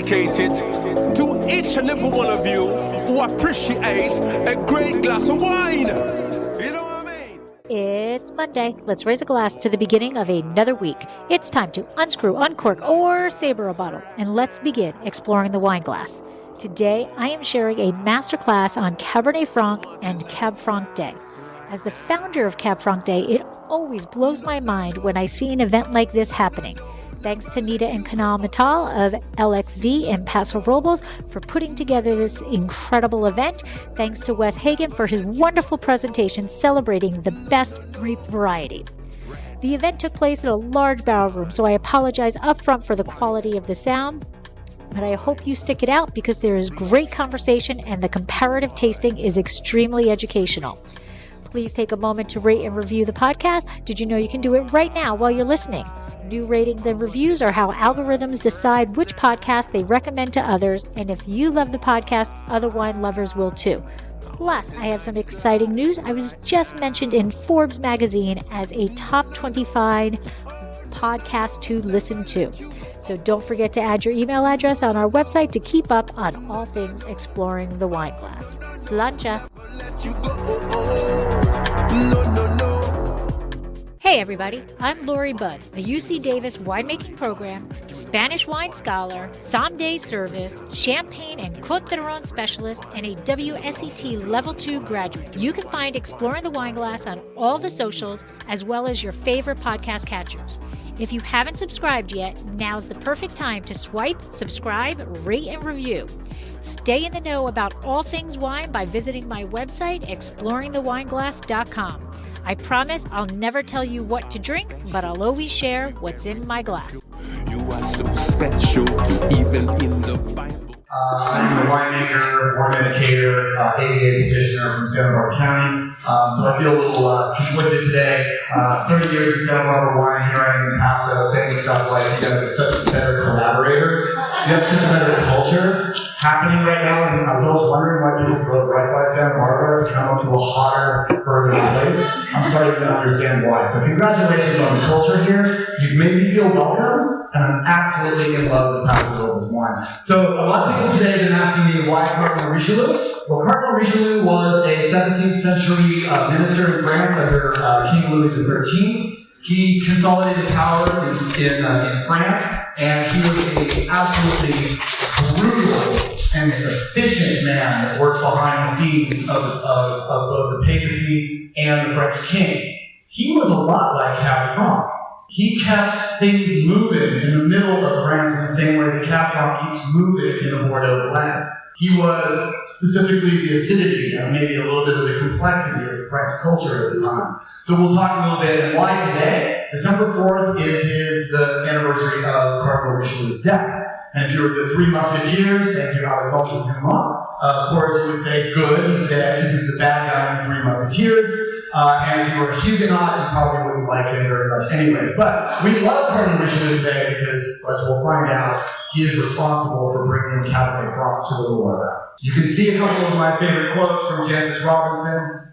dedicated to each and every one of you who appreciate a great glass of wine. You know what I mean? It's Monday. Let's raise a glass to the beginning of another week. It's time to unscrew, uncork, or saber a bottle, and let's begin exploring the wine glass. Today, I am sharing a masterclass on Cabernet Franc and Cab Franc Day. As the founder of Cab Franc Day, it always blows my mind when I see an event like this happening. Thanks to Neeta and Kunal Mittal of LXV in Paso Robles for putting together this incredible event. Thanks to Wes Hagen for his wonderful presentation celebrating the best grape variety. The event took place in a large barrel room, so I apologize upfront for the quality of the sound, but I hope you stick it out because there is great conversation and the comparative tasting is extremely educational. Please take a moment to rate and review the podcast. Did you know you can do it right now while you're listening? New ratings and reviews are how algorithms decide which podcast they recommend to others, and if you love the podcast, other wine lovers will too. Plus, I have some exciting news. I was just mentioned in Forbes magazine as a top 25 podcast to listen to. So don't forget to add your email address on our website to keep up on all things exploring the wine glass. Slancha. Hey everybody, I'm Lori Budd, a UC Davis winemaking program, Spanish wine scholar, sommelier service, champagne and Côte d'Aron specialist, and a WSET Level 2 graduate. You can find Exploring the Wine Glass on all the socials, as well as your favorite podcast catchers. If you haven't subscribed yet, now's the perfect time to swipe, subscribe, rate, and review. Stay in the know about all things wine by visiting my website, exploringthewineglass.com. I promise I'll never tell you what to drink, but I'll always share what's in my glass. You are so special, even in the Bible. I'm a winemaker, wine educator, ADA petitioner from Santa Barbara County. So I feel a little conflicted today. 30 years in Santa Barbara wine, here I am in Paso saying stuff like, you guys are such better collaborators. You have such a better culture happening right now, and I was always wondering why people drove right by Santa Barbara to come up to a hotter, further place. I'm starting to understand why. So congratulations on the culture here. You've made me feel welcome, and I'm absolutely in love with Paso Robles wine. So a lot of people today have been asking me why Cardinal Richelieu. Well, Cardinal Richelieu was a 17th century minister in France under King Louis XIII. He consolidated power in France, and he was an absolutely brutal and efficient man that worked behind the scenes of both the papacy and the French king. He was a lot like Cab Franc. He kept things moving in the middle of France in the same way that Cab Franc keeps moving in the Bordeaux blend. He was specifically the acidity and maybe a little bit of the complexity of French culture at the time. So we'll talk a little bit and why today. December 4th is the anniversary of Cardinal Richelieu's death. And if you were the Three Musketeers, thank you, Alexandre Dumas, of course you would say, good, he's dead, because he was the bad guy in the Three Musketeers. And if you were a Huguenot, you probably wouldn't like him very much anyways. But we love Cardinal Richelieu today because, as we'll find out, he is responsible for bringing Cabernet Franc to the world. You can see a couple of my favorite quotes from Jancis Robinson.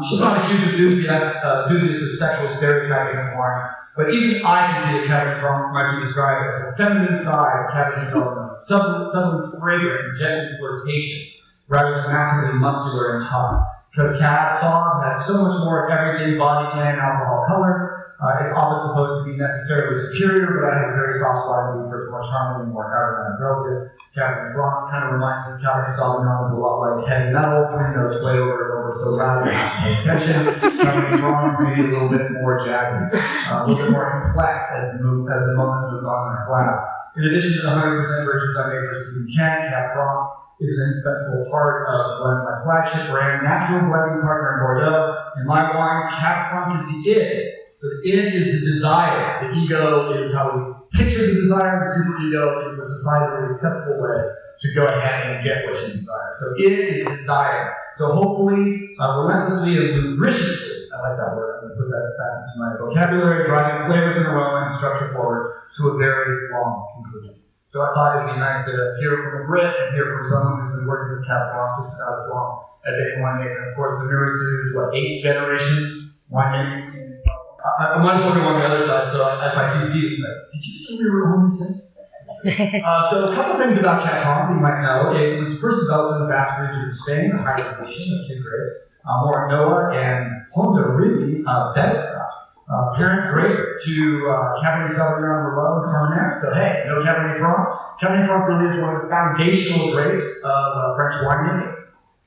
She's not a huge enthusiast of sexual stereotyping in wine, but even I can see that Cabernet Franc might be described as the feminine side of Cabernet Sauvignon, subtly fragrant and gently flirtatious, rather than massively muscular and tough. Because Cab Sauv has so much more of everything, body tan, alcohol, color. It's often supposed to be necessarily superior, but I have a very soft spot for it's more charming and more aromatic relative. Cabernet Franc kind of reminds me of Cabernet Sauvignon is a lot like heavy metal, 3 notes play over and over, so loud and not paying attention. Cabernet Franc maybe a little bit more jazzy, a little bit more complex as the moment moves on in our class. In addition to the 100% versions I made for Stephen Ken, Cab Franc is an indispensable part of my flagship brand, natural blending partner in Bordeaux. In my wine, Cab Franc is the id. So the id is the desire. The ego is how we picture the desire. The superego is a societally accessible way to go ahead and get what you desire. So id is desire. So hopefully, relentlessly and lubriciously, I like that word, I'm going to put that back into my vocabulary, driving flavors and aroma and structure forward to a very long conclusion. So I thought it'd be nice to hear from a Brit and hear from someone who's been working with Cab Franc just about as long as a winemaker. And of course, the Mirasu is 8th generation winemaker. I might as well go on the other side, so if I see Steve, he's like, did you say we were only 6? So a couple things about Cab Franc you might know. It was first developed in the Basque region of Spain, the hybridization of two grapes, Moranoa and Hondarribia Belsa. Parent grape to Cabernet Sauvignon, Merlot, and Cabernet. So hey, no Cabernet Franc. Cabernet Franc really is one of the foundational grapes of French winemaking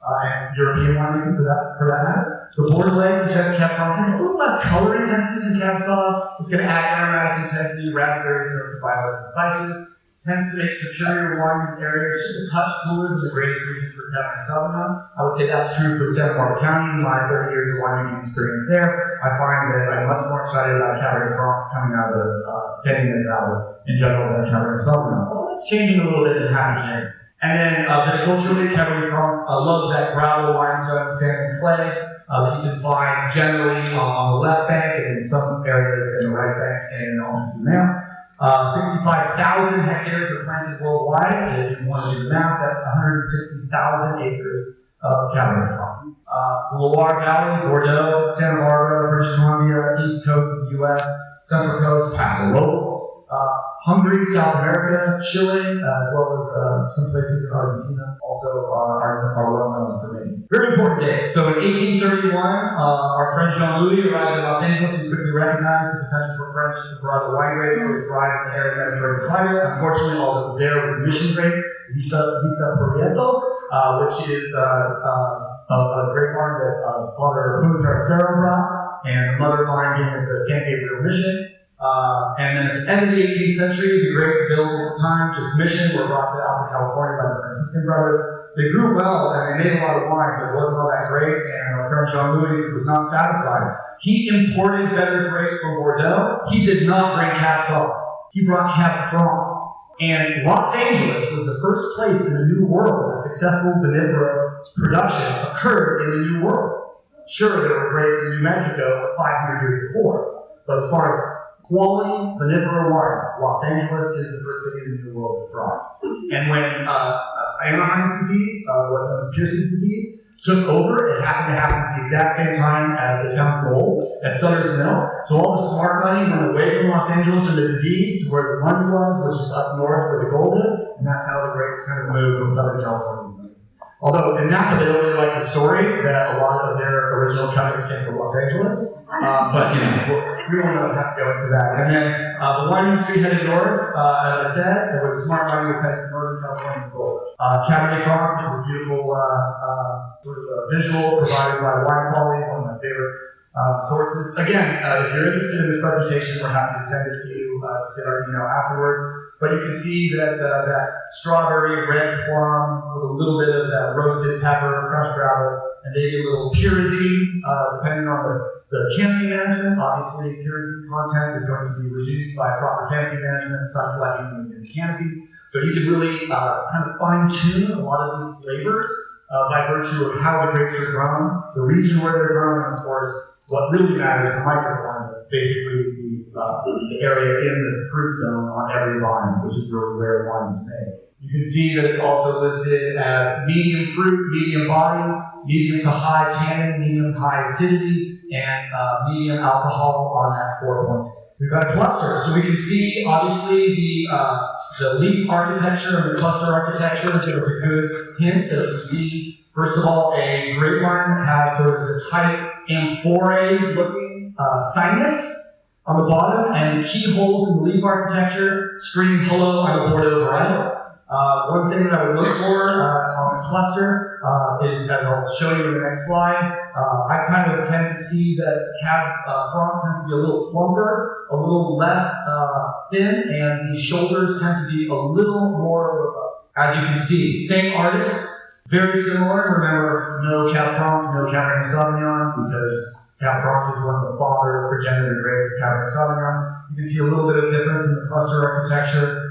and European winemaking for that matter. The BOOMPLAY suggests Cab Franc has a little less color intensity than Cab Sauv. It's going to add aromatic intensity, raspberries, notes of violets and spices. Tends to make superior wine areas just a touch cooler than the greatest region for Cabernet Sauvignon. I would say that's true for Santa Barbara County. In my 30 years of winemaking experience there, I find that I'm much more excited about Cabernet Franc coming out of San Ynez Valley in general than Cabernet Sauvignon. Well, that's changing a little bit in packaging. And then viticulturally, Cabernet Franc loves that gravel limestone sand and clay that you can find generally on the left bank and in some areas in the right bank and on the map. 65,000 hectares are planted worldwide. If you want to do the math, that's 160,000 acres of Cabernet Franc. The Loire Valley, Bordeaux, Santa Barbara, British Columbia, East Coast of the U.S., Central Coast, Paso Robles, Hungary, South America, Chile, as well as some places in Argentina also are well known for making. Very important day. So in 1831, our friend Jean-Louis arrived in Los Angeles and quickly recognized the potential for French to provide the wine grapes to thrive in the arid Mediterranean climate. Unfortunately, all that was there was the mission grape, Vista Prieto, which is a grape vine that Father Juan Paracero brought, and the mother vine being at the San Gabriel Mission. And then at the end of the 18th century, the grapes available at the time, just mission, were brought out to California by the Franciscan brothers. They grew well and they made a lot of wine, but it wasn't all that great, and our friend Jean-Louis was not satisfied. He imported better grapes from Bordeaux. He did not bring Cab Sauv. He brought Cab Franc. And Los Angeles was the first place in the New World that successful vinifera production occurred in the New World. Sure, there were grapes in New Mexico 500 years before, but as far as quality vinifera wines, Los Angeles is the first city in the New World to thrive. And when Anaheim's disease, what's known as Pierce's disease, took over, it happened to happen at the exact same time as they found gold at Sutter's Mill. So all the smart money went away from Los Angeles and the disease to where the money was, which is up north where the gold is, and that's how the grapes kind of moved from Southern California. Although in Napa, they don't really like the story that a lot of their original companies came from Los Angeles. But, you know, we don't have to go into that. And then the wine industry headed north, as I said, there was smart money was headed to Northern California and gold. Cabernet Franc, this is a beautiful sort of visual provided by Wine Quality, one of my favorite sources. Again, if you're interested in this presentation, we're happy to send it to you to get our email afterwards. But you can see that that strawberry, red plum, with a little bit of that roasted pepper, crushed gravel, and maybe a little pyrazine, depending on the canopy management. Obviously, pyrazine content is going to be reduced by proper canopy management, sun flecking in the canopy. So you can really kind of fine-tune a lot of these flavors by virtue of how the grapes are grown, the region where they're grown, and of course, what really matters, the microclimate, basically the area in the fruit zone on every vine, which is really where wine is made. You can see that it's also listed as medium fruit, medium body, medium to high tannin, medium high acidity, and medium alcohol on that 4 points. We've got a cluster, so we can see obviously the leaf architecture and the cluster architecture gives us a good hint that we see, first of all, a grapevine that has sort of the tight amphora-looking sinus on the bottom, and the keyholes in the leaf architecture scream hello, I'm a Bordeaux varietal. One thing that I would look for on the cluster is, as I'll show you in the next slide, I kind of tend to see that Cab Franc tends to be a little plumper, a little less thin, and the shoulders tend to be a little more robust. As you can see, same artists, very similar. Remember, no Cab Franc, no Cabernet Sauvignon, because Cab Franc is one of the father progenitor grapes of Cabernet Sauvignon. You can see a little bit of difference in the cluster architecture.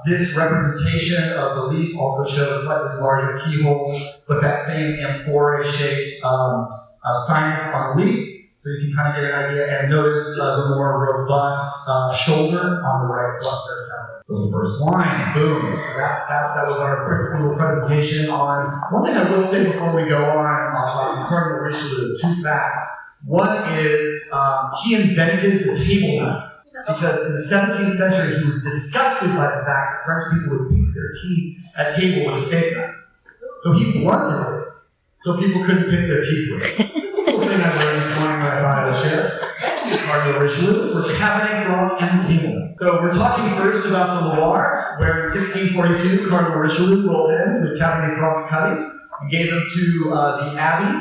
This representation of the leaf also shows slightly larger keyholes, but that same amphora-shaped sinus on the leaf. So you can kind of get an idea and notice the more robust shoulder on the right cluster. So the first wine, boom. So that was our quick little presentation on. One thing I will say before we go on Cardinal Richelieu, two facts. One is he invented the table knife. because in the 17th century he was disgusted by the fact that French people would pick their teeth at table with a steak knife. So he blunted it so people couldn't pick their teeth with it. Cool thing I learned this morning that I thought I would share. Thank you, Cardinal Richelieu, for Cabernet Franc and table. So we're talking first about the Loire, where in 1642 Cardinal Richelieu rolled in with Cabernet Franc cuttings and gave them to the Abbey,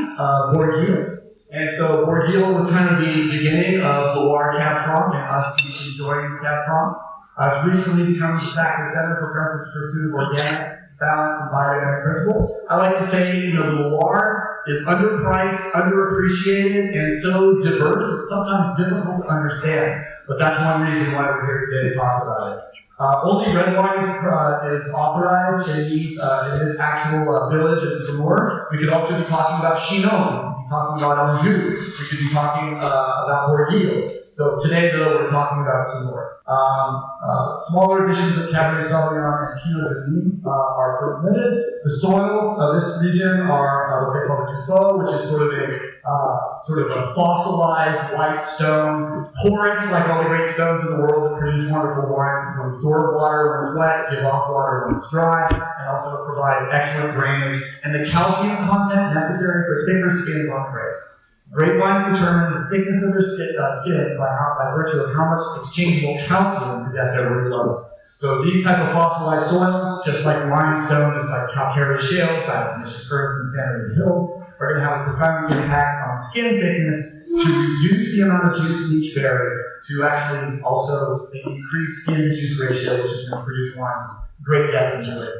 Bourguil. And so Bourguil was kind of the beginning of Loire Cab Franc and us enjoying Cab Franc. It's recently become the factory center for France's pursuit of organic, balanced, and biodynamic principles. I like to say, the Loire is underpriced, underappreciated, and so diverse it's sometimes difficult to understand. But that's one reason why we're here today to talk about it. Only red wine is authorized in this actual village in Saumur. We could also be talking about Chinon. We could be talking about Anjou. We could be talking about Bourguil. So today, though, we're talking about Saumur. Smaller additions of Cabernet Sauvignon and Pinot Gris are permitted. The soils of this region are what they call the tuffeau, which is sort of a fossilized white stone, porous like all the great stones in the world that produce wonderful wines. It will absorb water when it's wet, give off water when it's dry, and also provide excellent drainage and the calcium content necessary for thicker skins on grapes. Grapevines determine the thickness of their skins by virtue of how much exchangeable calcium is at their root level. So these type of fossilized soils, just like limestone, just like calcareous shale, diatomaceous earth, and sand hills, are going to have a profound impact on skin thickness to reduce the amount of juice in each berry, to actually also increase skin juice ratio, which is going to produce wines of great depth and durability.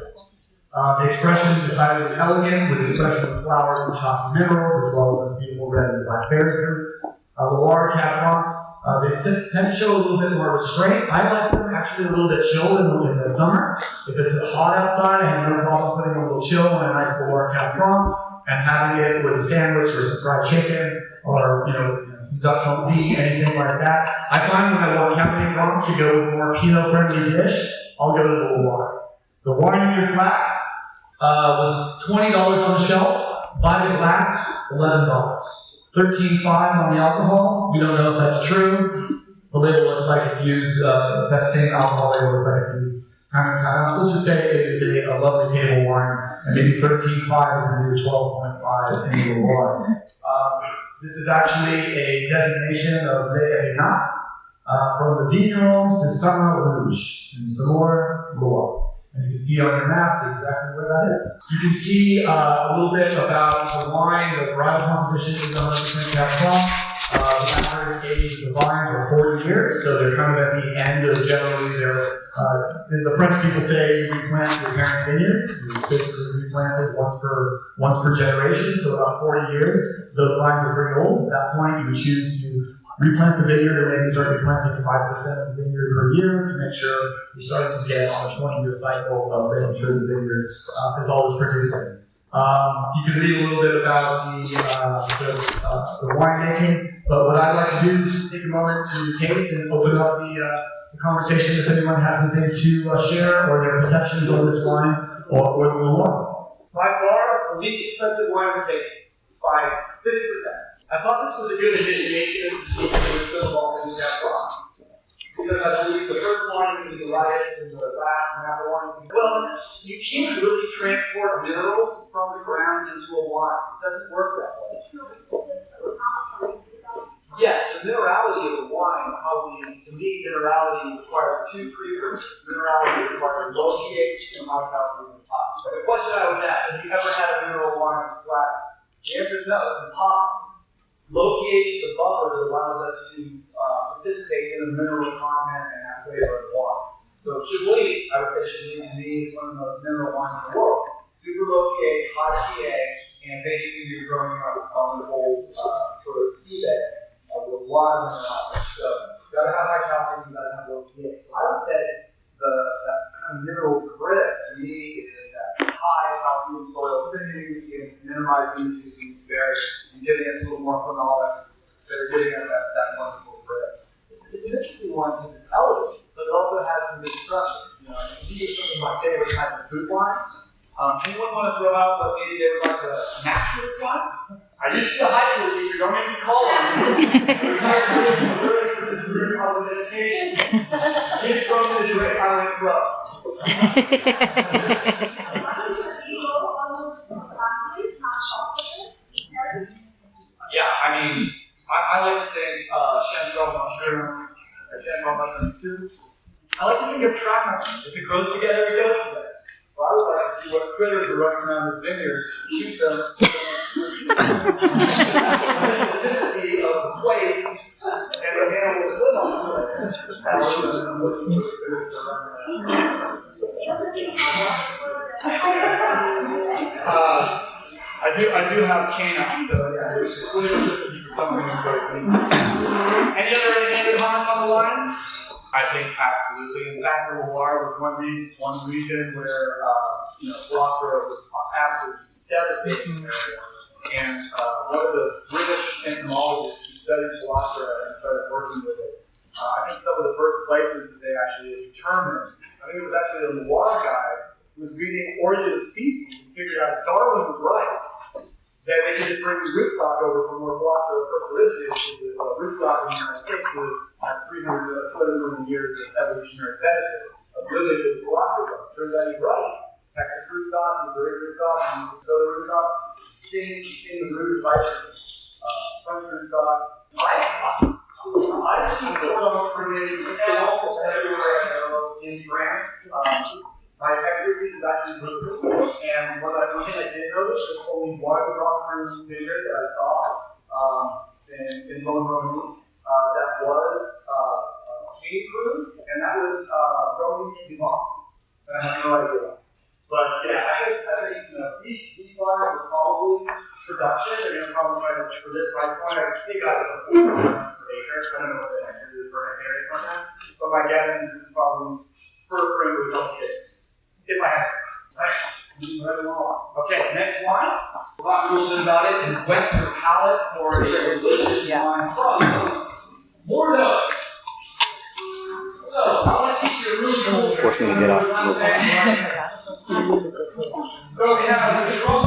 The expression is decidedly elegant, with the expression of flowers and chocolate minerals, as well as the beautiful red and black berry fruits. The Loire Cab Francs, they tend to show a little bit more restraint. I like them actually a little bit chilled in the summer. If it's hot outside, I have no problem putting a little chill on a nice Loire Cab Franc and having it with a sandwich or some fried chicken or some duck confit, anything like that. I find when I want Cabernet Franc to go with a more Pinot-friendly dish, I'll go to the Loire. The wine in your glass was $20 on the shelf. Buy the glass, $11. $13.5 on the alcohol. We don't know if that's true. The label looks like it's used, that same alcohol label looks like it's used time and time out. Let's just say it is a lovely table wine, and maybe 13.5 is going to be 12.5 in the Loire. This is actually a designation of Les Erinats, from the vignerons to Saint Rouge in Saumur, Loire. And you can see on your map exactly where that is. You can see a little bit about the wine. The varietal composition is 100% Cab Franc. The average age of the vines are 40 years, so they're kind of at the end of generally their. The French people say you replant your parents' vineyard. You basically replanted once per generation, so about 40 years. Those vines are pretty old. At that point, you would choose to replant the vineyard or maybe start replanting 5% of the vineyard per year to make sure you're starting to get on a 20-year cycle of making sure the vineyard is always producing. You can read a little bit about the winemaking, but what I'd like to do is just take a moment to taste and open up the conversation if anyone has anything to share or their perceptions on this wine or the Loire. By far, the least expensive wine we're tasting by 50%. I thought this was a good initiation to see if we're still involved in Cab Franc. Because I believe the first wine is going to be the lightest and the last and after wine is going to be. Well, you can't really transport minerals from the ground into a wine. It doesn't work that way. Yes, the minerality of the wine, to me, minerality requires two precursors. Minerality requires low pH and high calcium. The question I would ask, have you ever had a mineral wine that's flat? The answer is no, it's impossible. Low pH is the buffer that allows us to participate in the mineral content and that flavor of water. So Chablis, I would say Chablis to me is one of the most mineral wines in the world. Super low pH, high pH, and basically you're growing up on the whole sort of seabed with a lot of minerality. So you gotta have high calcium, you gotta have low pH. So I would say that kind of mineral grit to me is that high calcium soil, thinning the skin, minimizing the juices of berries, and giving us a little more phenolics that are giving us that wonderful grit. It's an interesting one because it's elegant, but it also has some good structure. These are some of my favorite types of food wines. Anyone want to throw out what maybe they would like a naturalist wine? I used to be a high school teacher, don't make me call on you. root of the vegetation. It's from the direct highway flow. Yeah, I mean, I like to think chanterelle mushrooms, or chanterelle mushroom soup. I like to think of trap. If it grows together, it goes together. So I would like to see what critters are running around this vineyard, shoot them. The sympathy of the place and the animals that live on the place. I do have canines, so yeah, it's clearly something important. Any other comments on the line? I think absolutely. In fact, the Loire was one region where Philosopher was absolutely devastating area. And one of the British entomologists who studied Philosopher and started working with it, I think some of the first places that they actually determined, I think it was actually a Loire guy who was reading Origin of Species and figured out Darwin was right. That they could just bring the rootstock over from where Philosopher first originated, because the rootstock in the United States has 200 million years of evolutionary benefit of living with the Philosopher. Turns out he's right. Texas rootstock, Missouri rootstock, Minnesota rootstock, sting the root of life. French rootstock. I see someone creating almost everywhere I go in France. My expertise is actually root. And one thing I did notice is only one rock crew vineyard that I saw in Monroe that was cane crew, and that was Romy St. And I have no idea. But yeah, I think these lines are probably production. They're going to probably try to, for this price point, I think I have a 4 per acre. I don't know what the acre is per acre on that. But my guess is this is probably spur frame with double kids. If I have it. Right? Moving right along. Okay, next wine. We'll talk a little bit about it. It's wet your palate for a delicious wine from Bordeaux. So, I want to teach you a really cool trick. Force me to get off. So we have the trunk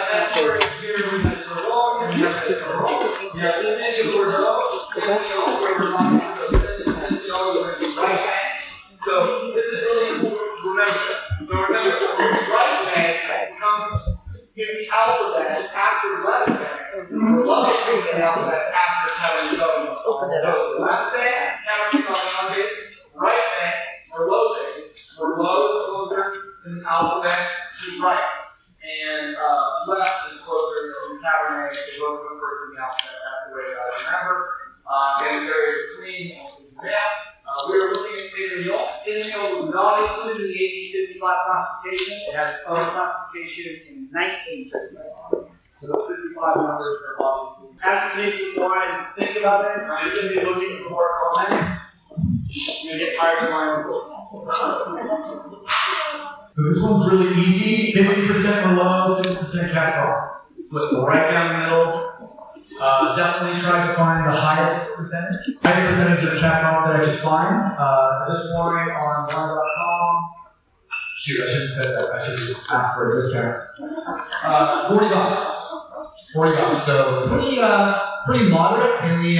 texture here. We have the Bordeaux. We have this is the Bordeaux. So this is really cool to remember. So remember, right bank comes in the alphabet after left bank. The left bank in the alphabet after Cabernet Sauvignon. So left bank, Cabernet Sauvignon, right bank, Merlot base. Merlot is closer in the alphabet to right. And left is closer to Cabernet, the both come first in the alphabet. That's the way that I remember. And area between is that. We were looking at Sauvignon. Sauvignon was not included in the 1855 classification. It has its own classification in 1955. So those 55 numbers are obviously. As the case with wine, think about it. You're going to be looking for more comments. You're going to get tired of wine. So this one's really easy. 50% Merlot, 50% Cab Franc. Split right down the middle. Definitely try to find the highest percentage of Cab Franc that I could find. This wine on wine.com. Shoot, I shouldn't have said that. I should ask for a discount. $40. $40. So pretty moderate in the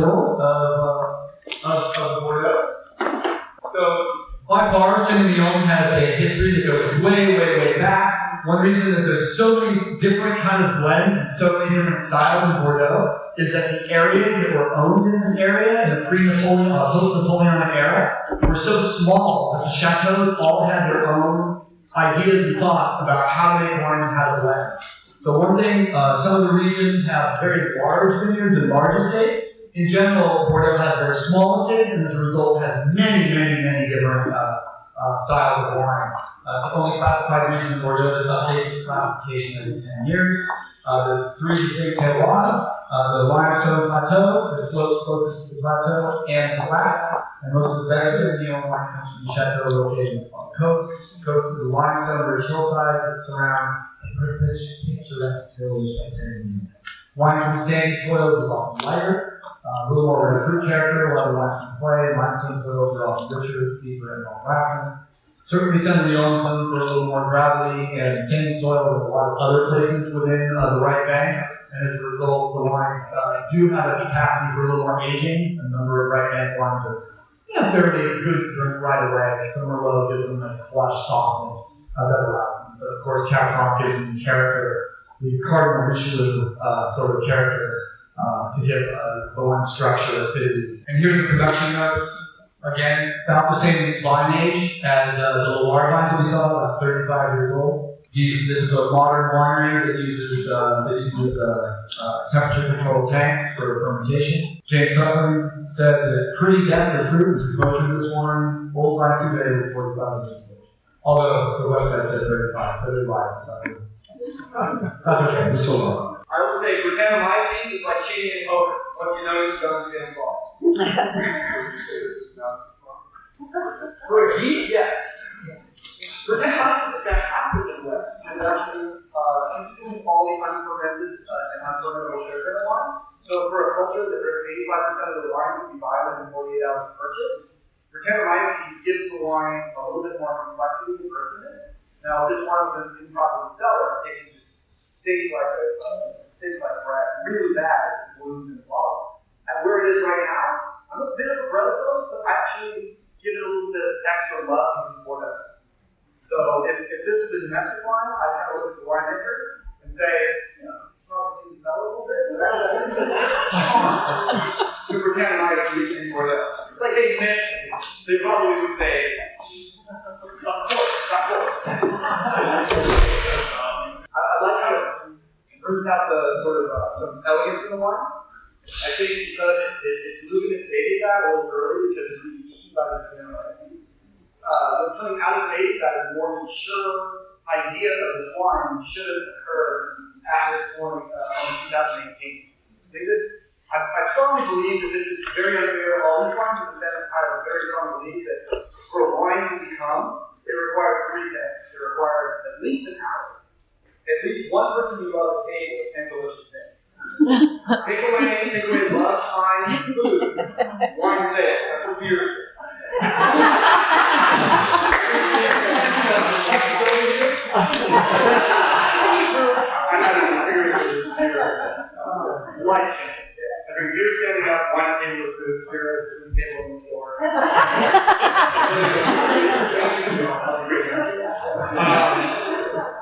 world of Bordeaux. So by far, Sauvignon has a history that goes way, way, way back. One reason that there's so many different kind of blends and so many different styles in Bordeaux is that the areas that were owned in this area in the pre-Napoleon, post-Napoleonic era were so small that the chateaus all had their own ideas and thoughts about how to make wine and how to blend. So one thing, some of the regions have very large vineyards and large estates. In general, Bordeaux has very small estates, and as a result has many, many, many different styles of wine. It's the only classified region in Bordeaux that updates its classification every 10 years. There's 3 distinct terroirs, the limestone plateau, the slopes closest to the plateau, and the flats. And most of the better Sauvignon wine comes from the chateau located on the coast. Coast of the limestone, rich hillsides that surround a picturesque village of Sauvignon. Wine from sandy soils is often lighter, a little more red fruit character, while the limestone clay and limestone soils are often richer, deeper, and long lasting. Certainly Sauvignon known for a little more gravity and sandy soil than a lot of other places within the right bank. And as a result, the wines do have a capacity for a little more aging. A number of right bank wines are fairly good to drink right away. The Merlot gives them a flush softness that allows them. But of course, Cab Franc gives them character, the Cardinal Richelieu sort of character to give the wine structure, acidity. And here's the production notes. Again, about the same vine age as the Loire vines that we saw, about 35 years old. This is a modern winery that uses temperature controlled tanks for fermentation. James Sutherland said that pretty depth of fruit as we go through this wine, old vine cuvee with 45 years old. Although the website said 35, so they lied to Sutherland. That's okay, we're still wrong. I would say Brettanomyces is like cheating in poker. Once you notice, you don't get involved. Would you say this is not for a geek? Yes. Brettanomyces is fantastic in West because it actually consumes all the unfermented and unfermentable sugar in the wine. So for a culture that drinks 85% of the wine to be buy within 48 hours of purchase, Brettanomyces gives the wine a little bit more complexity and earthiness. Now, if this wine was improperly cellared, it can just stink like bread, really bad, bloomed in the bottle. And where it is right now, I'm a bit of a brotherhood, but I actually give it a little bit of extra love before that. So if this was a domestic wine, I'd kind of look at the winemaker and say, probably sell it a little bit. To pretend nice reason for this. It's like, hey, man, they probably would say, of course, of course. I like how it brings out the sort of some elegance in the wine. I think because it's losing its dating fat a little early because it's really eaten by the Brettanomyces. What's coming out of dating fat is more mature idea of this wine should have occurred at this point in 2018. I strongly believe that this is very unfair. All these wines in the sense I have a very strong belief that for a wine to become, it requires three things. It requires at least an hour. At least one person you love at the table and delicious things. Take away love, time, food, wine fails. That's what beer is. Life changing. I drink beer standing up, wine at the table with food, cigarettes at the table on the floor.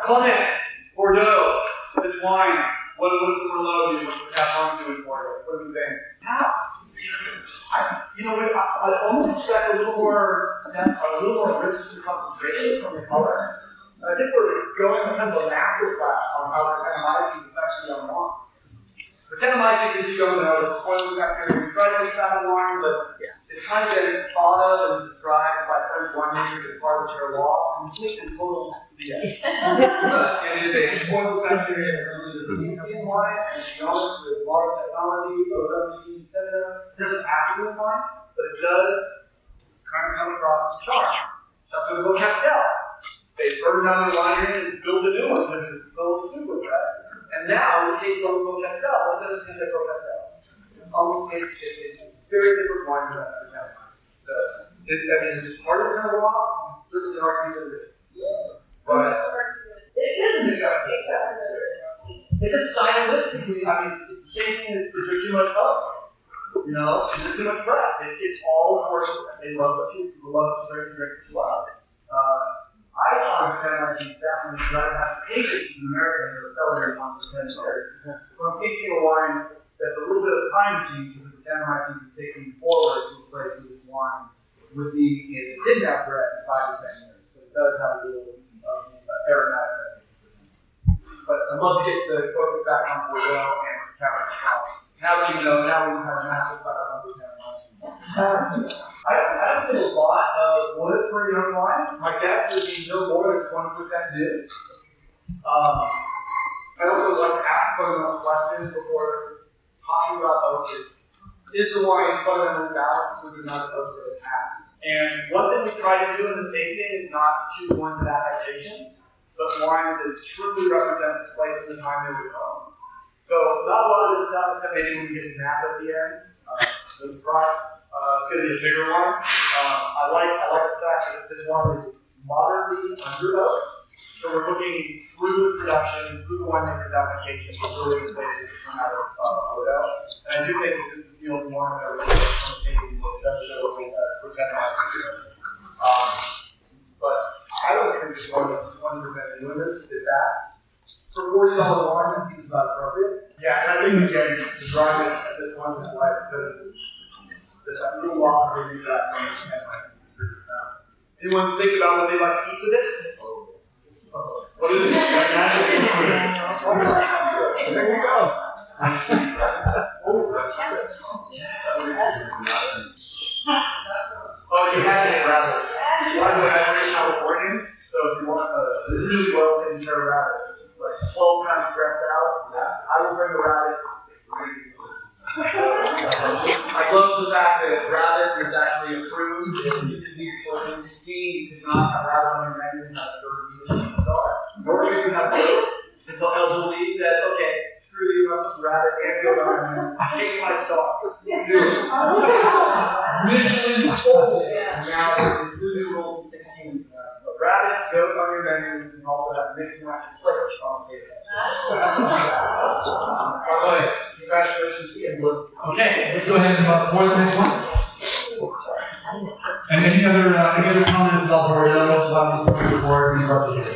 Comments, Bordeaux, this wine. What does the Merlot do? What's the Cab Franc doing for you? What are we saying? I almost expect a little more richness and concentration from the color. I think we're going kind of a master class on how Brettanomyces affects the young wine. Brettanomyces, if you don't know, is a spoiling bacteria. We try to leave that in wine, but it's kind of been thought of and described by French winemakers as part of their law. Complete and total BS. It is a spoiled bacteria that really doesn't need to be in wine, and to be honest, with modern technology, ozone machines, etc., it doesn't have to be in wine, but it does kind of come across as charm. Chateau de Castel. They burned down the winery and built a new one that is filled with super bread. And now we take Roquefort Castel. It doesn't taste like Roquefort Castel. It almost tastes it's very different wine than that. So, is it part of the law? Certainly argue that it is. But it isn't exactly. It's a stylistically, it's the same thing as is there too much color? Is there too much bread? It's all according to they love what you love to drink what you love. I find Brettanomyces fascinating because I don't have patience as an American who are celebrating on for 10 years. So I'm tasting a wine that's a little bit of a time machine because the Brettanomyces is taking me forward to a place where this wine would be, if it didn't have bread in 5 to 10 years, but it does have a little aromatic technique. But I'd love to get the focus back on Bordeaux and Cabernet Franc. Now that you know, now we have a massive class on Brettanomyces. I don't get a lot of wood for a young wine. My guess would be no more than 20% new. I also like to ask fundamental questions before talking about oak. Is the wine fundamentally balanced with the amount of oak that it has? And one thing we try to do in this tasting is not to choose wines of affectation, but wines that truly represent the place and the time they were grown. So not a lot of this stuff, except maybe when we get to nap at the end. This product going to be a bigger one. I like the fact that this one is moderately under oak. So we're looking through the production, through the winemaker's application, to really explain this to come out of Odell. And I do think that this is the only one that really tasting that does show what we present as. But I don't think this one 1% doing this is that. For $40 wine, that seems about appropriate. Yeah, and I think again, the dryness at this point is why because there's that little loss of maybe that from the anyone think about what they'd like to eat with this? What is it? There you go. Oh, you had it rabbit. By the way, I'm in Californians, so if you want a really well taken care of rabbit, like 12 pounds stressed out, I will bring the rabbit. I love the fact that rabbit is actually approved. It used to be for 2016, you could not have rabbit on your menu and have 30 star. Nor could you have goat until AUDIBLE said, okay, screw you up with rabbit and goat on your menu. Take my star. Do it. Michelin full. Now it's the new rules in 16. Rabbit, goat on your menu, and also have mixed and match flavors on the table. By the way, congratulations to you. Okay, let's go ahead and pour the next one. And any other comments about Bordeaux about the board we'd love to hear?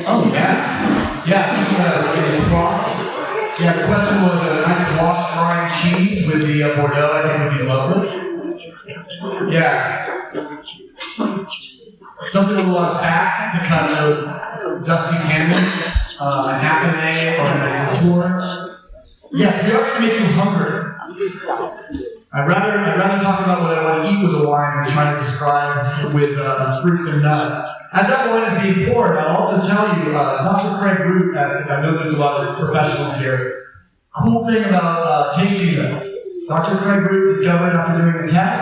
Oh yeah. Yeah, something cross. Yeah, the question was a nice wash drying cheese with the Bordeaux, I think would be lovely. Yeah. Something with a lot of fat to cut those dusty tannins, an Cabernet or an tour. Yes, we are going to make you hungry. I'd rather talk about what I want to eat with the wine than try to describe with fruits and nuts. As that wine is being poured, I'll also tell you, Dr. Craig Root, I know there's a lot of professionals here. Cool thing about tasting notes. Dr. Craig Root discovered after doing a test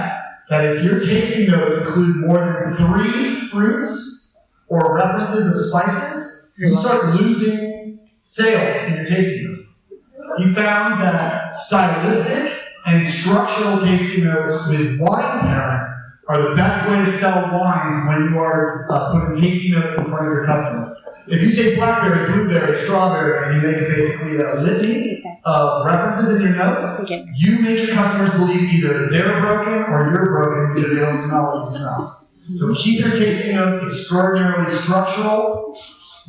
that if your tasting notes include more than 3 fruits or references of spices, you start losing sales in your tasting notes. He found that stylistic and structural tasting notes with wine pairing are the best way to sell wines when you are putting tasting notes in front of your customers. If you say blackberry, blueberry, strawberry, and you make it basically a litany of references in your notes, you make your customers believe either they're broken or you're broken because they don't smell what you smell. So keep your tasting notes extraordinarily structural,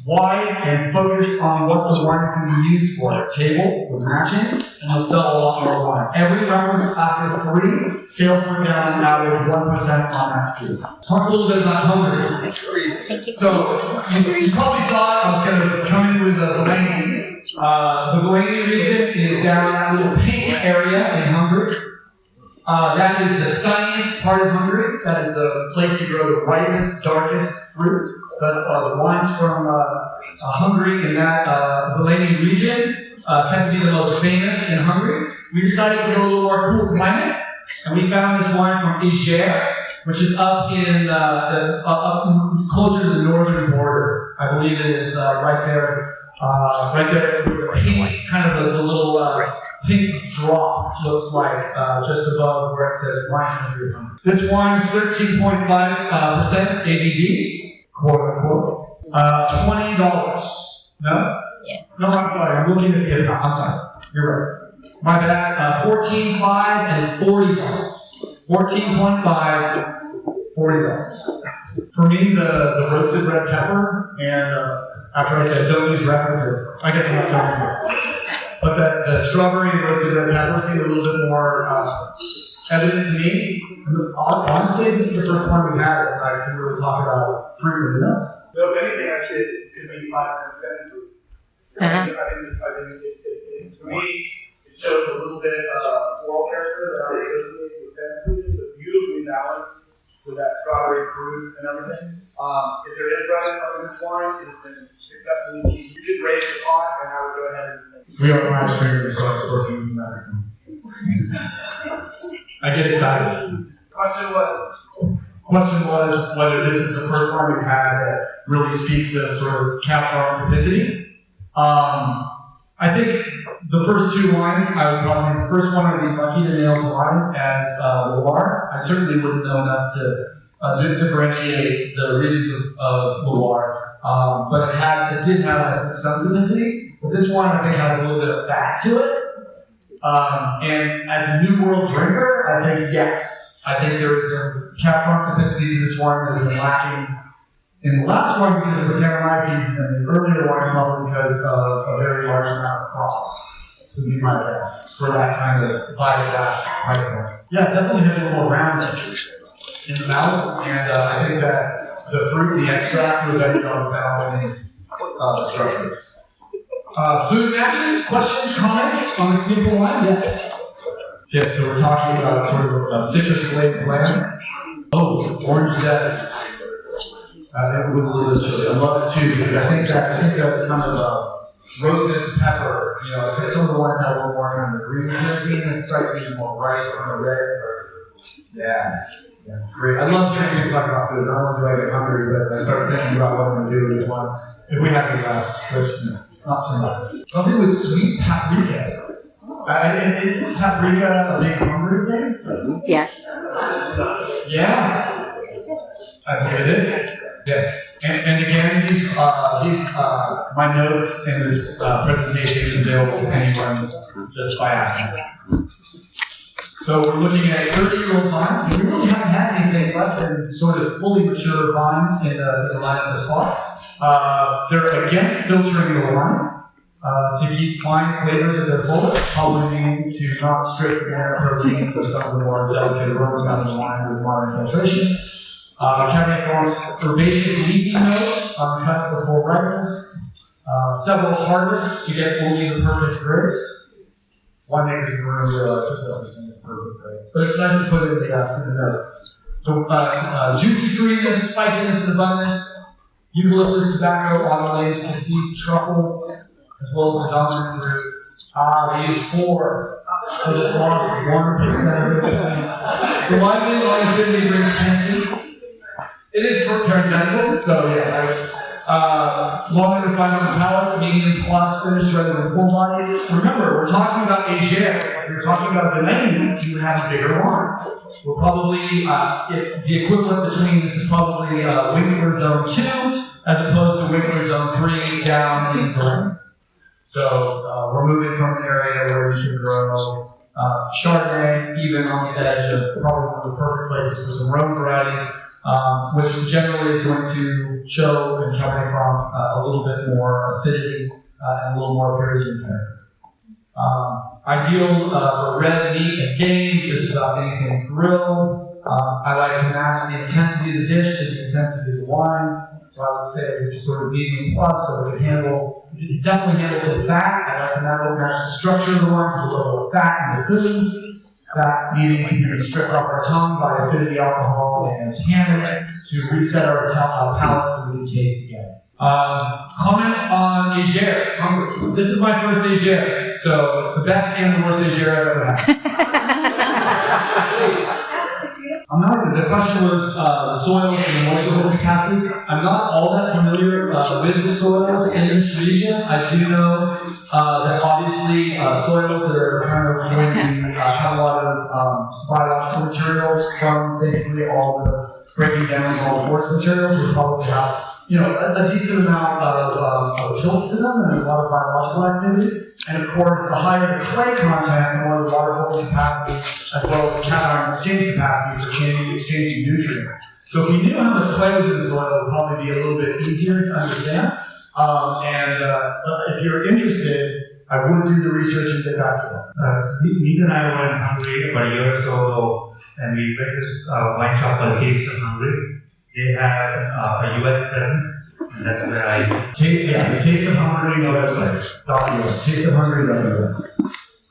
wide, and focused on what the wine can be used for. Table, with matching, and you'll sell a lot more wine. Every reference after 3, sales went down an average 1% on that SKU. Talk a little bit about Hungary. So, you probably thought I was going to come in with the Blaney. The Blaney region is down in that little pink area in Hungary. That is the sunniest part of Hungary. That is the place to grow the brightest, darkest fruit. The wines from Hungary in that Blaney region tend to be the most famous in Hungary. We decided to go a little more cool climate, and we found this wine from Eger, which is up in up closer to the northern border. I believe it is right there where the pink, kind of the little pink drop looks like just above where it says wine country. This wine is 13.5% ABV, quote unquote. $20. No? Yeah. No, I'm sorry. I'm looking at the account. I'm sorry. You're right. My bad. $14.5 and $40. 14.5, $40. For me, the roasted red pepper, and after I said don't use references, I guess I'm not telling you. But the strawberry and roasted red pepper seem a little bit more evident to me. Honestly, this is the first time we've had it. I can really talk about fruit and nuts. So if anything, actually, it could be 5 cents food. I think for me, it shows a little bit of floral character that I would associate with salmon food, but beautifully balanced with that strawberry fruit and everything. If there is brightness on this wine, it's been successfully achieved. You could raise the pot, and I would go ahead and. We are live streaming, so it's working in that. I get excited. Question was whether this is the first one we've had that really speaks to sort of Cab Franc typicity. I think the first two wines, I would probably, the first one would be Lucky to Nail wine as Loire. I certainly wouldn't know enough to differentiate the regions of Loire, but it did have some simplicity. But this one, I think, has a little bit of fat to it. And as a New World drinker, I think yes. I think there is some Cab Franc simplicity to this one that has been lacking in the last one because of the Taramyces and the earlier wine level because of a very large amount of crop. Would be my guess for that kind of biogas microphone. Yeah, definitely has a little roundness in the mouth, and I think that the fruit, the extract, was better on balancing the structure. Food matches, questions, comments on this beautiful wine? Yes. Yes, so we're talking about sort of a citrus glazed blend. Oh, orange zest. With a little bit of chili. I love it too because I think that kind of roasted pepper. You know, I think some of the ones have a little more kind of green energy, and this strikes me more bright or red. Yeah, great. I love hearing people talk about food. I don't want to get hungry, but I started thinking about what I'm going to do with this one. If we have to not so much. Something with sweet paprika. Is this paprika a big hungry thing? Yes. Yeah. I think it is. Yes. And again, these my notes in this presentation is available to anyone just by asking. So we're looking at 30-year-old vines. We really haven't had anything less than sort of fully mature vines in the lineup thus far. They're against filtering the wine to keep fine flavors at their fullest, probably meaning to not strip the proteins of some of the more delicate aromas out of the wine with modern filtration. Cabernet Franc's herbaceous leafy notes on the cusp of full ripeness. Several harvests to get only the perfect grapes. Winemakers in the room realize this is perfect grape. But it's nice to put in the notes. So, juicy fruitiness, spiciness, and abundance. Eucalyptus, tobacco, autumn leaves, cassis, truffles, as well as the dominant fruits. They use 4. So this loss is 1% of this. The wine acidity brings tension. It is parenthetical, so yeah. Longer to find on the palate, medium plus finish rather than full body. Remember, we're talking about Agere. If you're talking about Delaney, you have a bigger wine. We're probably, the equivalent between this is probably Winkler Zone 2 as opposed to Winkler Zone 3 down in Delaney. So we're moving from an area where we can grow Chardonnay, even on the edge of probably one of the perfect places for some Rhone varieties. Which generally is going to show in Cabernet Franc a little bit more acidity and a little more appearance in character. Ideal for red meat and game, just about anything grilled. I like to match the intensity of the dish to the intensity of the wine. So I would say this is sort of medium plus, so it definitely handles the fat. I like to match the structure of the wine to the level of fat in the food. That needing to be stripped off our tongue by acidity, alcohol, and tannin to reset our palates and we taste again. Comments on Agere. This is my first Agere, so it's the best and the worst Agere I've ever had. The question was the soils and the moisture capacity. I'm not all that familiar with the soils in this region. I do know that obviously soils that are kind of going to have a lot of biological materials from basically all the breaking down of all the forest materials. We probably have a decent amount of tilt to them and a lot of biological activity. And of course, the higher the clay content, the more the water holding capacity, as well as the cation exchange capacity for exchanging nutrients. So if we knew how much clay was in the soil, it would probably be a little bit easier to understand. If you're interested, I would do the research and get back to them. Neeta and I were in Hungary about a year or so ago, and we went to this wine shop called Taste of Hungary. They have a US presence, and that's where I... the Taste of Hungary website. Taste of Hungary.us.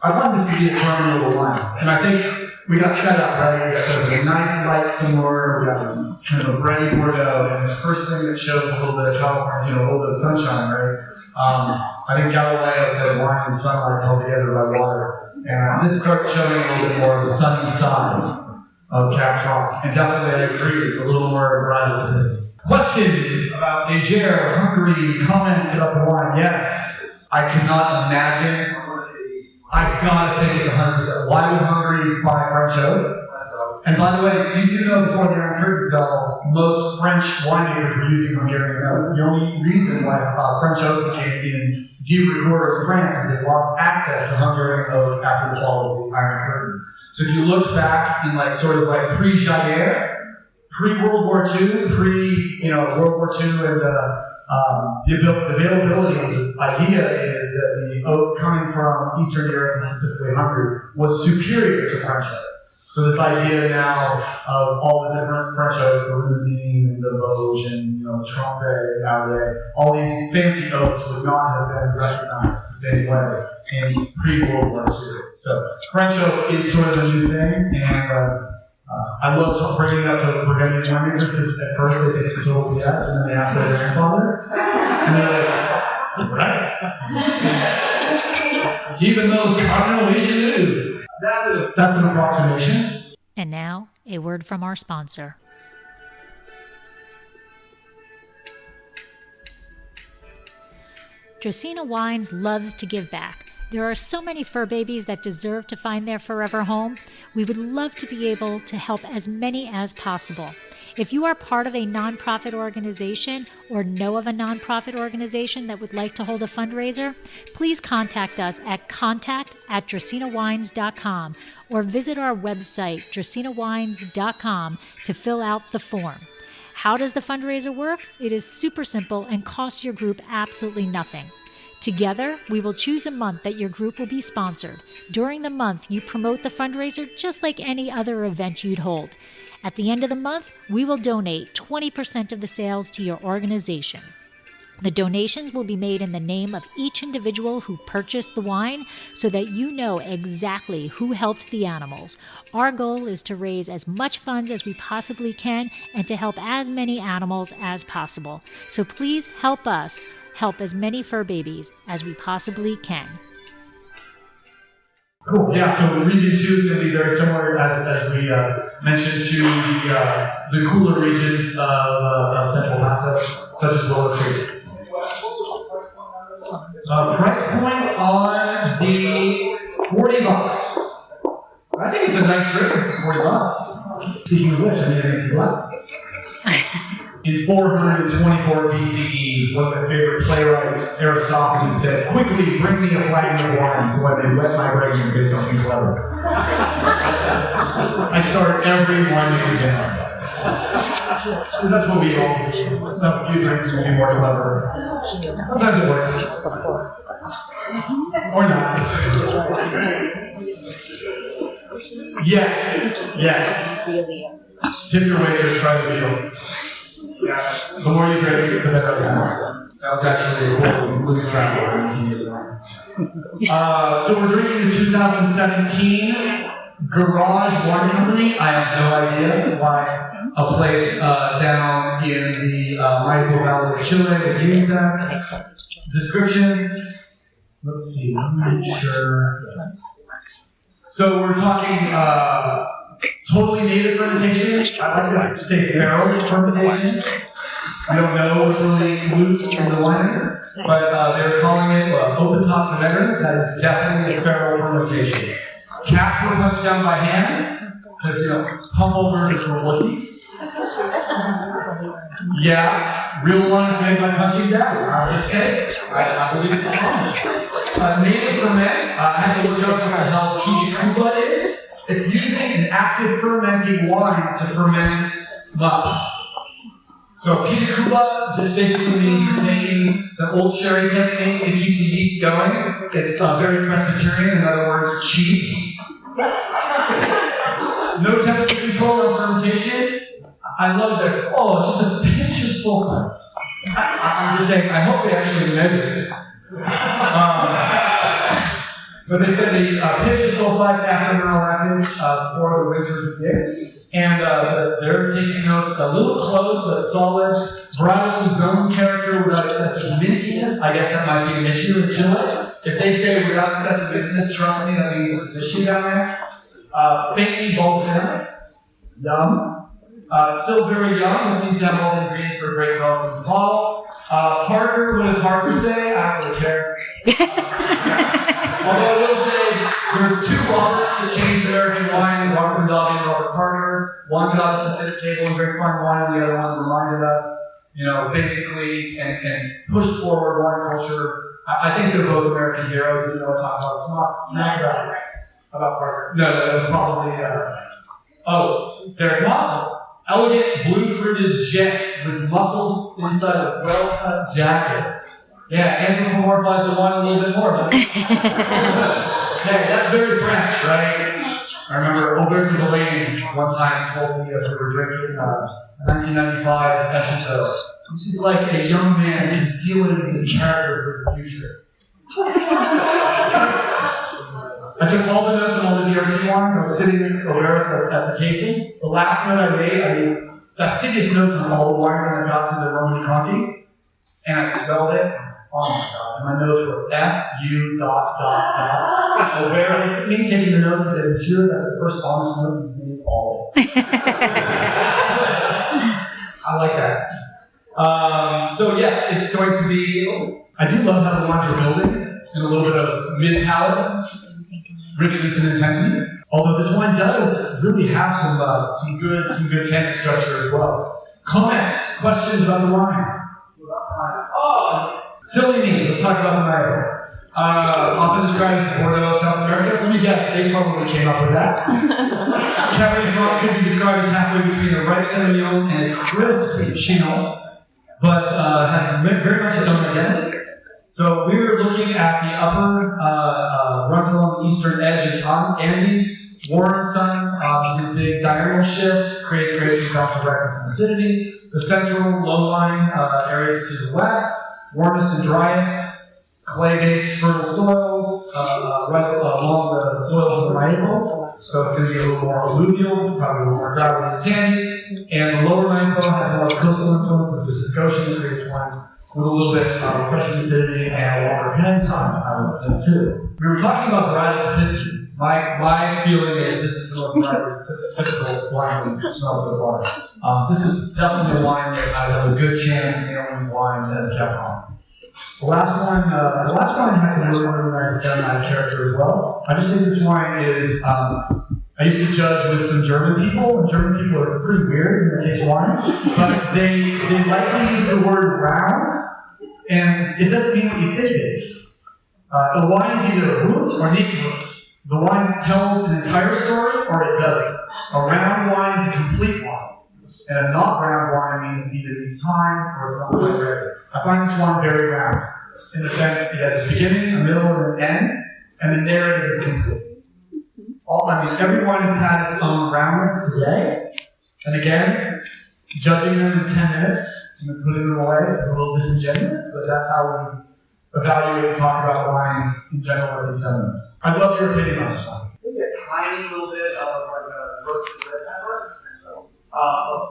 I'd love to see the terminal wine. And I think we got set up, right? We got sort of a nice light somewhere, we got kind of a bready Bordeaux, and the first thing that shows a little bit of California, a little bit of sunshine, right? I think Galileo said wine and sunlight held together by water. And this starts showing a little bit more of the sunny side of Cab Franc. And definitely I agree, a little more varietal. Questions about Agere, Hungary, comments about the wine? Yes. I cannot imagine I gotta think it's 100%. Why would Hungary buy French oak? And by the way, you do know before the Iron Curtain fell, most French winemakers were using Hungarian oak. The only reason why French oak became in de rigueur in France is they lost access to Hungarian oak after the fall of the Iron Curtain. So if you look back in like sort of like pre-Jaguar, pre-World War II, World War II, and the availability of the idea is that the oak coming from Eastern Europe and specifically Hungary was superior to French oak. So this idea now of all the different French oaks, the Limousine and the Vosges and the Trancé, AUDIBLE, all these fancy oaks would not have been recognized the same way in pre-World War II. So French oak is sort of a new thing, and I love bringing it up to Burgundian winemakers because at first they think it's total BS, and then they ask their grandfather, and they're like, right. Even those Cardinal Richelieu. That's an approximation. And now, a word from our sponsor. Dracaena Wines loves to give back. There are so many fur babies that deserve to find their forever home. We would love to be able to help as many as possible. If you are part of a nonprofit organization or know of a nonprofit organization that would like to hold a fundraiser, please contact us at contact@dracaenawines.com or visit our website, dracaenawines.com, to fill out the form. How does the fundraiser work? It is super simple and costs your group absolutely nothing. Together, we will choose a month that your group will be sponsored. During the month, you promote the fundraiser just like any other event you'd hold. At the end of the month, we will donate 20% of the sales to your organization. The donations will be made in the name of each individual who purchased the wine so that you know exactly who helped the animals. Our goal is to raise as much funds as we possibly can and to help as many animals as possible. So please help us help as many fur babies as we possibly can. Cool. Yeah. So region 2 is going to be very similar as we mentioned to the cooler regions of Central Paso, such as Willow Creek. Price point on the $40. I think it's a nice drink for $40. Speaking of which, I need an empty glass. In 424 BCE, one of my favorite playwrights, Aristophanes, said, "Quickly, bring me a flagon of wine so when they wet my brain and say something clever." I start every winemaker dinner. That's what we all do. Some few drinks will be more clever. Sometimes it works. Or not. Yes. Tip your waitress, try the meal. The more you drink, the better it is. That was actually a cool losing track of 19 years ago. So we're drinking the 2017 Garage Wine Company. I have no idea why a place down in the Michael Valley of Chile would use that. Description. Let's see, let me make sure. Yes. So we're talking totally native fermentation. I like to say barrel fermentation. I don't know what's really loose in the wine, but they're calling it open top fermenters. That is definitely a barrel fermentation. Caps were punched down by hand, because tumbleovers were wussies. Yeah, real ones made by punching down. I'll just say, I believe it's wrong. Native ferment has a look up at how Kichikuba is. It's using an active fermenting wine to ferment must. So Kichikuba just basically means you're taking the old sherry technique to keep the yeast going. It's very Presbyterian, in other words, cheap. No temperature control on fermentation. I love that. Oh, just a pinch of sulfites. I'm just saying, I hope they actually measured it. But they said they pinch of sulfites after malolactic before the winter begins. And they're taking notes a little close but solid, bridal zone character without excessive mintiness. I guess that might be an issue in Chile. If they say without excessive mintiness, trust me, that means it's an issue down there. Faintly balsamic. Yum. Still very young, it seems to have all the ingredients for great health in the bottle. Parker, what did Parker say? I don't really care. Although I will say, There's two Roberts that changed American wine, Robert Mondavi and Robert Parker. One got us to sit at the table and drink fine wine, and the other one reminded us, basically, and pushed forward wine culture. I think they're both American heroes, even though I talk about smack about Parker. No, that was probably, Derek Mossel. Elegant blue-fruited jets with muscles inside a well-cut jacket. Yeah, anthropomorphize the wine a little bit more, huh? Hey, that's very French, right? I remember Aubert de Villaine one time told me as we were drinking a 1995 Echouzeau. This is like a young man concealing his character for the future. I took all the notes on all the DRC wines. I was sitting next to Aubert at the tasting. The last note I made, fastidious notes on all the wines that I got to the Romani Conti, and I smelled it. Oh my god, and my notes were F-U ... Aubert looked at me, taking the notes, and said, "Monsieur, that's the first honest note you've made all day." I like that. So yes, it's going to be, I do love how the wines are building in a little bit of mid-palate, richness and intensity. Although this wine does really have some good tannic structure as well. Comments, questions about the wine? Silly me, let's talk about the Niobe. Often described as Bordeaux, South America. Let me guess, they probably came up with that. Cabernet Franc could be described as halfway between a ripe Sauvignon and a crisp Chinon, but has very much its own identity. So we were looking at the upper frontal on the eastern edge of the Andes. Warm sun, obviously big diurnal shift, creates great geographical brightness and acidity. The central lowline area to the west, warmest and driest, clay-based fertile soils, right along the soils of the Mayeco. So it's going to be a little more alluvial, probably a little more gravelly and sandy. And the lower Mayeco has more coastal influence, the Pacific Ocean, creates wines with a little bit of fresher acidity and a longer hang time, I would say too. We were talking about varietal piston. My feeling is this is the most typical wine that smells so far. This is definitely a wine that I have a good chance in the only wines at Cab Franc. The last one has some really nice Cabernet character as well. I just think this wine is, I used to judge with some German people, and German people are pretty weird when they taste wine, but they like to use the word round, and it doesn't mean what you think it is. The wine is either root or nicht root. The wine tells an entire story, or it doesn't. A round wine is a complete wine. And a not round wine means either it needs time or it's not quite ready. I find this one very round, in the sense it has a beginning, a middle, and an end, and the narrative is complete. Every wine has had its own roundness today, and again, judging them in 10 minutes and putting them away is a little disingenuous, but that's how we evaluate and talk about wine in general at these seminars. I'd love your opinion on this one. I think a tiny little bit of like a roasted red pepper.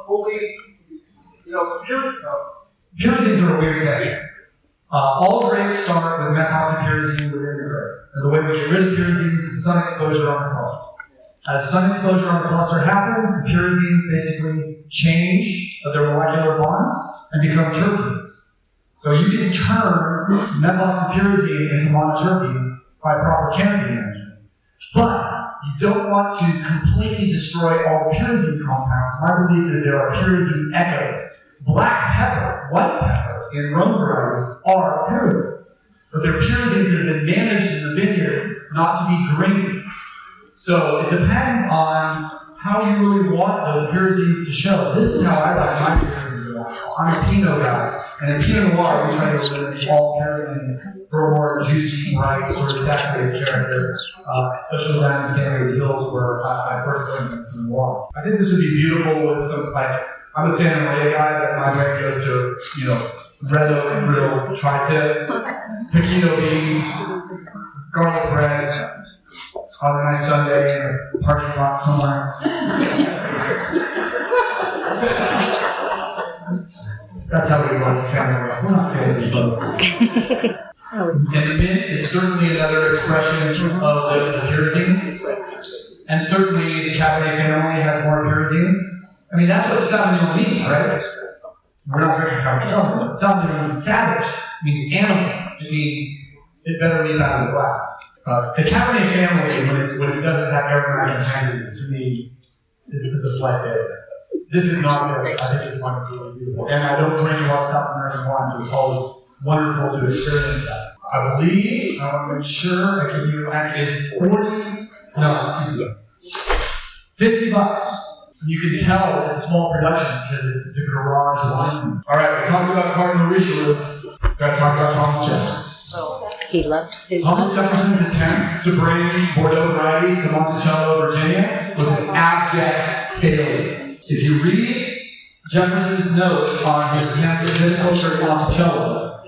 Fully, Pyrazines are a weird thing. All grapes start with methoxypyrazine within the grape. And the way we get rid of pyrazine is sun exposure on the cluster. As sun exposure on the cluster happens, the pyrazines basically change their molecular bonds and become terpenes. So you can turn methoxypyrazine into monoterpene by proper canopy management. But you don't want to completely destroy all the pyrazine compounds. My belief is there are pyrazine echoes. Black pepper, white pepper in Rhone varieties are pyrazines. But they're pyrazines that have been managed in the vineyard not to be green. So it depends on how you really want those pyrazines to show. This is how I like my pyrazines to show. I'm a Pinot guy. And in Pinot Noir, we try to eliminate all pyrazines for a more juicy, bright, sort of saturated character, especially down in San Diego Hills where I first learned some Noir. I think this would be beautiful with some, I'm a Santa Maria guy, that my brain goes to, red oak and grill, tri-tip, pequeno beans, garlic bread, on a nice Sunday in a parking lot somewhere. That's how we run the family. We're not fancy, but. And the mint is certainly another expression of the pyrazine. And certainly the Cabernet family has more pyrazine. I mean, that's what Sauvignon means, right? We're not drinking Cabernet Sauvignon. Sauvignon means savage, it means animal. It means it better leap out of the glass. The Cabernet family, when it doesn't have aromatic intensity, to me, is a slight failure. This is not good. I think it's wonderful and beautiful. And I don't drink a lot of South American wine, so it's always wonderful to experience that. I believe, I want to make sure I give you an $50. You can tell it's small production because it's the garage wine. All right, we talked about Cardinal Richelieu. Got to talk about Thomas Jefferson. He loved his Thomas Jefferson's attempts to bring Bordeaux varieties to Monticello, Virginia, was an abject failure. If you read Jefferson's notes on his attempt at viticulture at Monticello,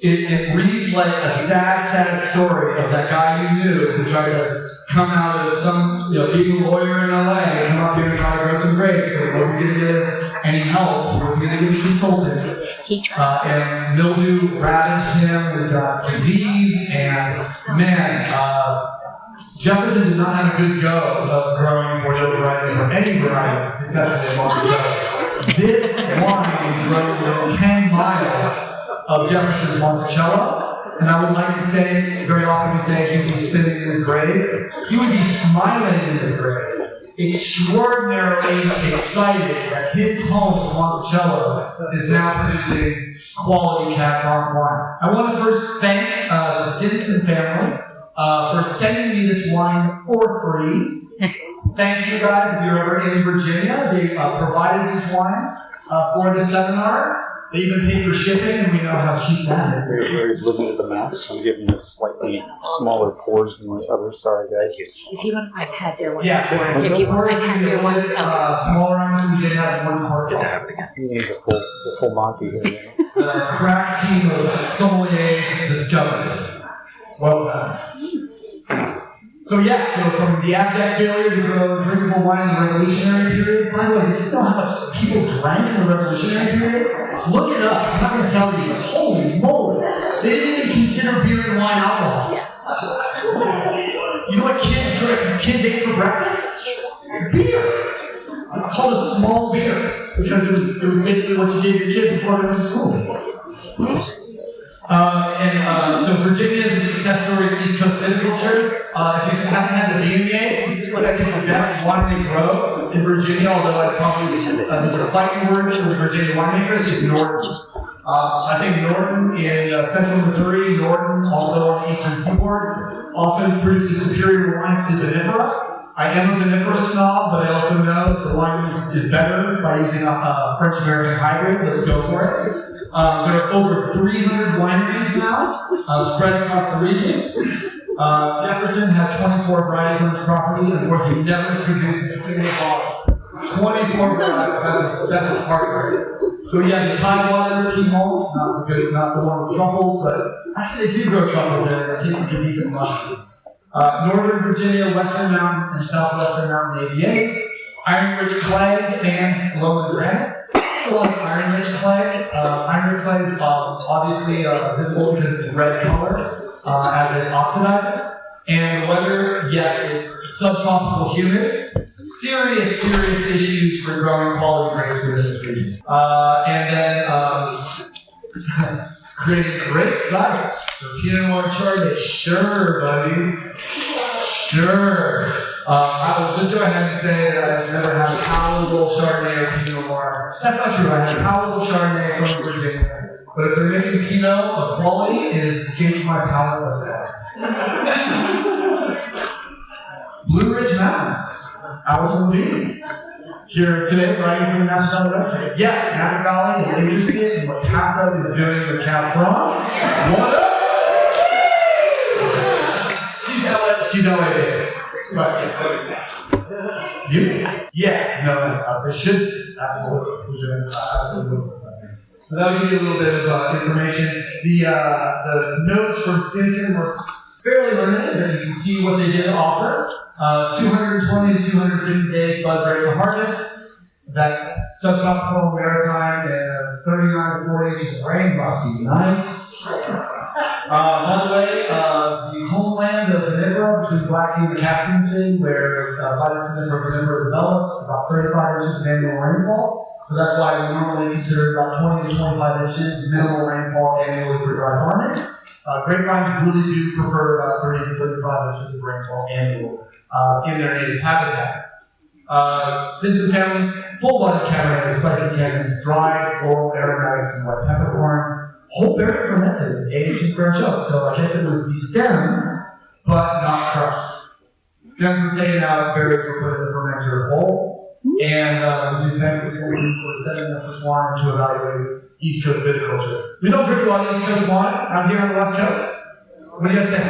it reads like a sad story of that guy you knew who tried to come out of some, being a lawyer in LA and come up here and try to grow some grapes, but wasn't going to get any help, wasn't going to get a consultant. And mildew ravaged him, we got disease, and Jefferson did not have a good go of growing Bordeaux varieties or any varieties successfully in Monticello. This wine is grown within 10 miles of Jefferson's Monticello, and I would like to say, very often we say he would be spinning in his grave. He would be smiling in his grave, extraordinarily excited that his home in Monticello is now producing quality Cab Franc wine. I want to first thank the Stinson family for sending me this wine for free. Thank you guys if you're ever in Virginia. They provided these wines for the seminar. They even paid for shipping, and we know how cheap that is. We're looking at the map. I'm giving you slightly smaller pours than the others. Sorry, guys. If you want, I've had their one Yeah, before. If you want, I've had their one. Smaller ones, we did have one more. Good to have it again. You need the full Monty here. The crack team of sommeliers discovered. Well done. So from the abject failure to grow drinkable wine in the Revolutionary period. By the way, did you know how much people drank in the Revolutionary period? Look it up. I'm not going to tell you. Holy moly! They didn't even consider beer and wine alcohol. You know what kids ate for breakfast? Beer. It's called a small beer because it was basically what you gave your kid before they went to school. So Virginia is a success story of East Coast viticulture. If you haven't had the Viognier, this is what I think the best wine they grow in Virginia, although I'd probably, there's a fighting word for the Virginia winemakers, is Norton. I think Norton in central Missouri, Norton also on the eastern seaboard, often produces superior wines to vinifera. I am a vinifera snob, but I also know the wine is better by using a French-American hybrid. Let's go for it. There are over 300 wineries now, spread across the region. Jefferson had 24 varieties on his property, and of course he never produced a single bottle. 24 varieties, that's a hard rate. So you have the Tidewater key malts, not the one with truffles, but actually they do grow truffles there, and it tastes like a decent mushroom. Northern Virginia, Western Mountain, and Southwestern Mountain AVAs. Iron-rich clay, sand, loam, and granite. Still like iron-rich clay. Iron-rich clay is obviously visible because it's red color as it oxidizes. And the weather, yes, it's subtropical humid. Serious issues for growing quality grapes within this region. And then creating great sites for Pinot Noir Chardonnay. Sure, buddies. Sure. I will just go ahead and say that I've never had a palatable Chardonnay or Pinot Noir. That's not true. I had a palatable Chardonnay from Virginia. But if they're making Pinot of quality, it has escaped my palate Blue Ridge Mountains. Allison Lee. Here today, writing for the National website. Yes, Napa Valley is interested in what Paso is doing with Cab Franc. What up? She's LA based. You? Yeah, no, they should absolutely. So that'll give you a little bit of information. The notes from Stinson were fairly limited, but you can see what they did offer. 220 to 250 days bud ready for harvest. That subtropical maritime and 39 to 40 inches of rain must be nice. By the way, the homeland of vinifera between the Black Sea and the Caspian Sea, where vinifera developed, about 35 inches of annual rainfall. So that's why we normally consider about 20 to 25 inches minimal rainfall annually for dry farming. Grapevines really do prefer about 30 to 35 inches of rainfall annual in their native habitat. Stinson County, full-bodied Cabernet with spicy tannins, dried floral aromatics, and white peppercorn, whole berry fermented, aged and burnt up. So I guess it was destemmed, but not crushed. Stems were taken out, berries were put in the fermenter whole, and we do thank the Stinson for sending us this wine to evaluate East Coast viticulture. We don't drink a lot of East Coast wine out here on the West Coast. What do you guys think?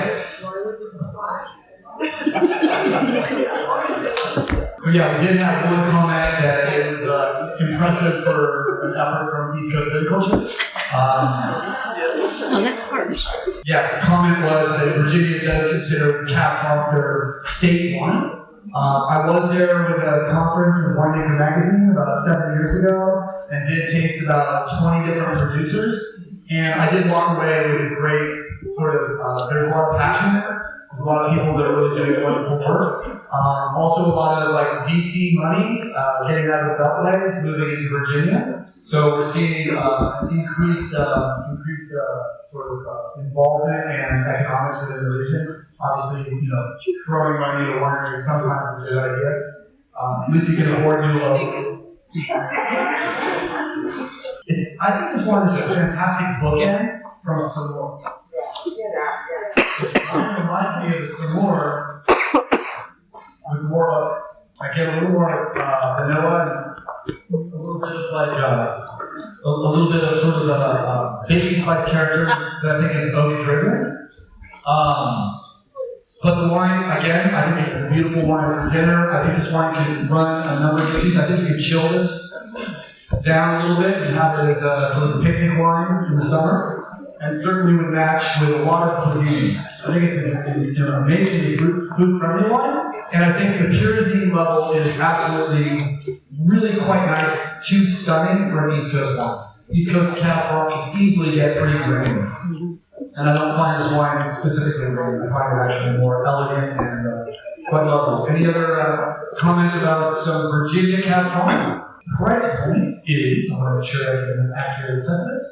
So yeah, we did have one comment that it was impressive for an effort from East Coast viticulture. Oh, that's harsh. Yes, comment was that Virginia does consider Cab Franc their state wine. I was there with a conference in Winemaker Magazine about 7 years ago and did taste about 20 different producers. And I did walk away with a great sort of, there's a lot of passion there. There's a lot of people that are really doing wonderful work. Also a lot of like DC money getting out of the Beltway, moving into Virginia. So we're seeing increased sort of involvement and economics within the region. Obviously, you know, throwing money at a winery is sometimes a good idea. At least you can afford new logo. I think this one is a fantastic bookend from Samoa. It kind of reminds me of the Samoa with more of, I get a little more vanilla and a little bit of like a little bit of sort of a baking spice character that I think is oak driven. But the wine, again, I think it's a beautiful wine for dinner. I think this wine can run a number of issues. I think you can chill this down a little bit and have it as a sort of picnic wine in the summer. And certainly would match with a lot of cuisine. I think it's an amazingly food-friendly wine. And I think the purity level is absolutely really quite nice, too stunning for an East Coast wine. East Coast Cab Franc can easily get pretty grainy. And I don't find this wine specifically grainy. I find it actually more elegant and quite lovely. Any other comments about some Virginia Cab Franc? Price point is, I want to make sure I get an accurate assessment.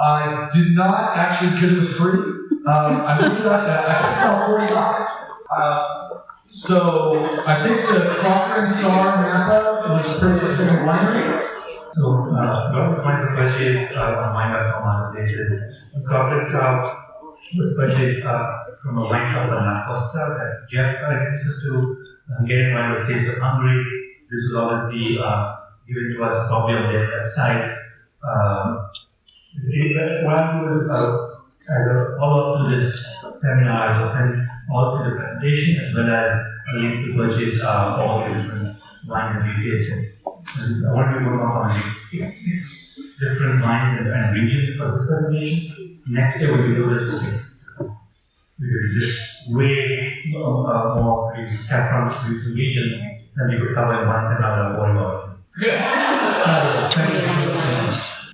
I did not actually, because it was free. I looked it up, I think about $40. So I think the Crocker and Star Napa was purchased from a winery. So, one of the points of purchase on wine.com on the basis. Crocker Star was purchased from a wine shop in Costa that Jeff introduced us to. Hungarian wine was taste of Hungary. This was obviously given to us probably on their website. One was as a follow-up to this seminar, I will send all to the presentation as well as a link to purchase all the different wines that we tasted. I want to work on 6 different wines and regions for this presentation. Next year we will do this 6. Because there's way more Cab Franc producing regions than we could cover in one seminar or more.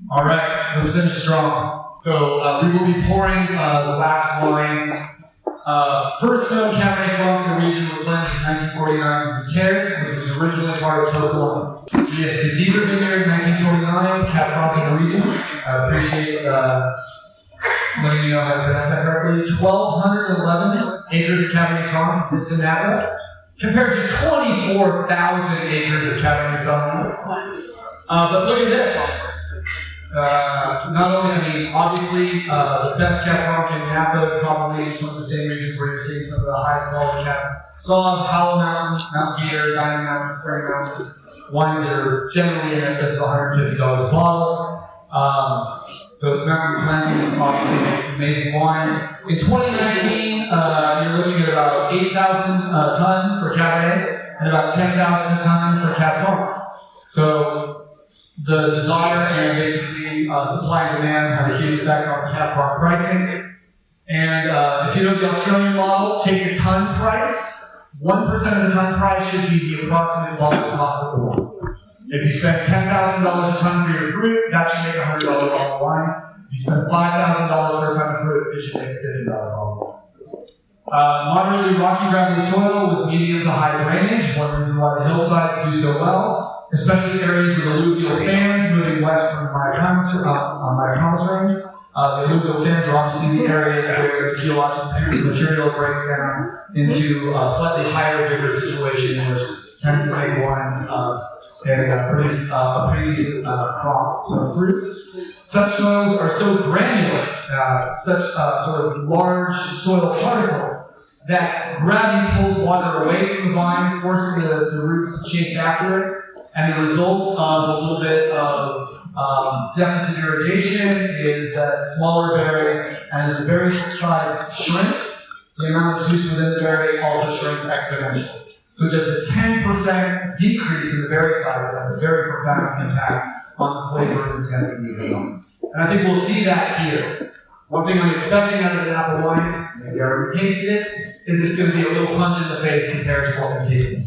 All right, let's finish strong. So we will be pouring the last wine. First known Cabernet Franc in the region was planted in 1949 as the Terres, which was originally part of Total. Yes, the Deeper Vineyard in 1949, Cab Franc in the region. I appreciate letting me know how to pronounce that correctly. 1,211 acres of Cabernet Franc exist in Napa, compared to 24,000 acres of Cabernet Sauvignon. But look at this. Not only, I mean, obviously, the best Cab Franc in Napa is probably some of the same regions where you're seeing some of the highest quality Cab. Sauv, Howell Mountain, Mount Peter, Diamond Mountain, Spring Mountain, wines that are generally in excess of $150 a bottle. Those mountain plantings obviously make amazing wine. In 2019, you're looking at about 8,000 a ton for Cabernet and about 10,000 a ton for Cab Franc. So the desire and basically supply and demand have a huge effect on Cab Franc pricing. And if you know the Australian model, take a ton price. 1% of the ton price should be the approximate bottle cost of the wine. If you spend $10,000 a ton for your fruit, that should make a $100 bottle of wine. If you spend $5,000 for a ton of fruit, it should make a $50 bottle of wine. Moderately rocky, gravelly soil with medium to high drainage. One reason why the hillsides do so well, especially areas with alluvial fans moving west from Maricomas range. The alluvial fins are obviously the areas where the geologic material breaks down into a slightly higher, bigger situation, which tends to make wine and produce a pretty crop of fruit. Such soils are so granular, such sort of large soil particles, that gravity pulls water away from the vines, forcing the roots to chase after it, and the result of a little bit of deficit irrigation is that smaller berries, and as the berry size shrinks, the amount of juice within the berry also shrinks exponentially. So just a 10% decrease in the berry size has a very profound impact on the flavor and intensity of the wine. And I think we'll see that here. One thing I'm expecting out of an apple wine, maybe I already tasted it, is it's going to be a little punch in the face compared to what we tasted.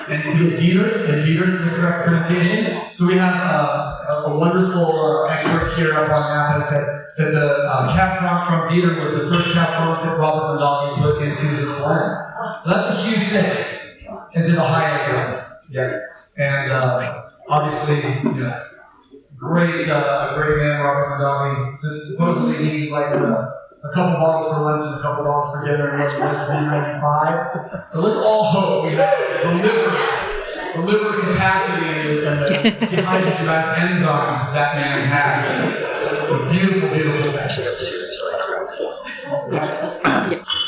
And Dieter is the correct pronunciation. So we have a wonderful expert here up on Napa said that the Cab Franc from Dieter was the first Cab Franc that Robert Mondavi put into his blend. So that's a huge thing into the high-end blend. Yeah. And obviously, great man, Robert Mondavi. Supposedly he needs like a couple bottles for lunch and a couple bottles for dinner, and it's like $3.95. So let's all hope we have the liver capacity and the dehydrogenase enzyme that man has. It's beautiful, beautiful thing.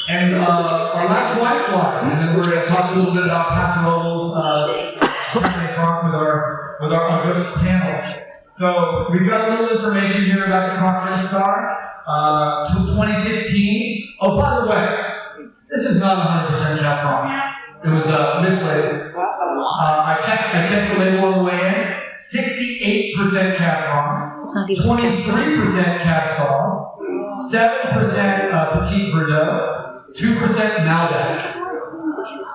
And our last wine slide, and then we're going to talk a little bit about Paso Robles Cabernet Franc with our August panel. So we've got a little information here about the Conference Star. 2016. Oh, by the way, this is not 100% Cab Franc. It was mislabeled. I checked the label on the way in. 68% Cab Franc, 23% Cab Sauv, 7% Petit Verdot, 2% Malbec.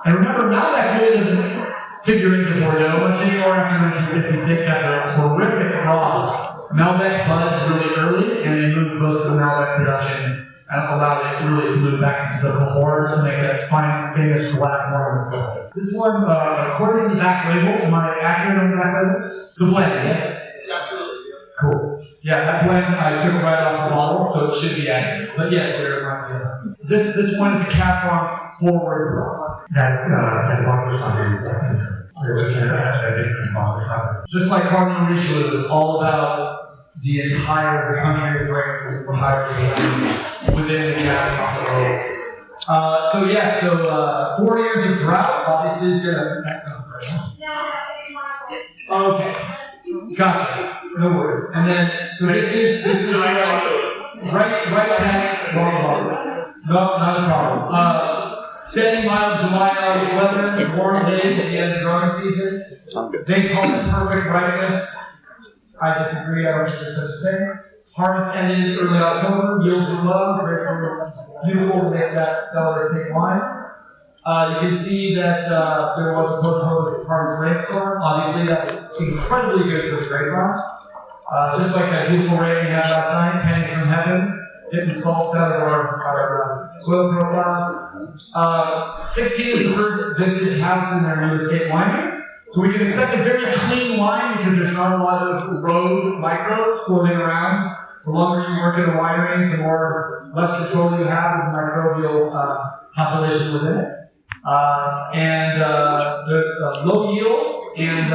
And remember, Malbec really doesn't figure into Bordeaux much anymore after 1956, after a horrific loss. Malbec buds really early, and they moved most of the Malbec production and allowed it really to move back into the cohort to make that famous black wine. This one, according to the back label, am I accurate on the back label? The blend, yes? Cool. Yeah, that blend I took right off the bottle, so it should be accurate. But yes, this one is a Cab Franc forward. That bottle is something. Just like Cardinal Richelieu is all about the entire country of France and the entire country within the Cab Franc. So 4 years of drought obviously is gonna. Okay, gotcha. No worries. And then so this is right text, wrong bottle. No, not a problem. Steady, mild July, August weather, warm days at the end of growing season. They call it perfect ripeness. I disagree, I don't think there's such a thing. Harvest ended early October, yields were low, beautiful to make that stellar estate wine. You can see that there was a post-harvest rainstorm. Obviously, that's incredibly good for the grapevine. Just like that beautiful rain we had last night, pennies from heaven. Getting salts out of our soil profile. 16 is the first vintage house in their new estate winery. So we can expect a very clean wine because there's not a lot of road microbes floating around. The longer you work in a winery, the less control you have of the microbial population within it. The low yield, and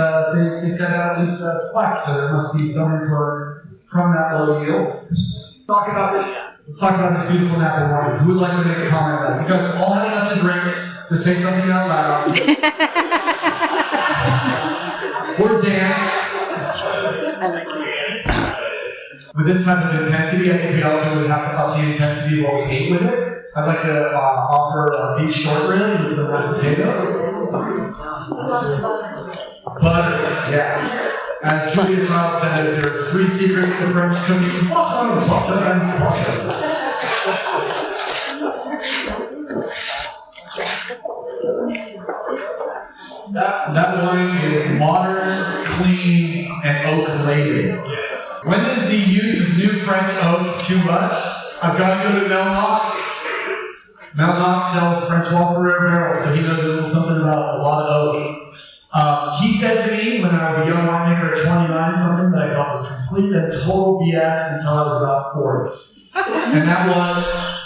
they set out at least flex, so there must be some influence from that low yield. Let's talk about this beautiful Napa wine. Who would like to make a comment about it? You guys all had enough to drink to say something out loud. Or dance. I like it. With this type of intensity, I think we also would have to up the intensity of what we ate with it. I'd like to offer a beef short rib with some mashed potatoes. Butter, yes. As Julia Child said, there are 3 secrets to French cooking: butter, butter, and butter. That wine is modern, clean, and oak-laden. When is the use of new French oak too much? I've got to go to Mel Knox. Mel Knox sells French Walker Rare barrels, so he knows a little something about a lot of oak. He said to me when I was a young winemaker at 29 something that I thought was complete and total BS until I was about 40. And that was,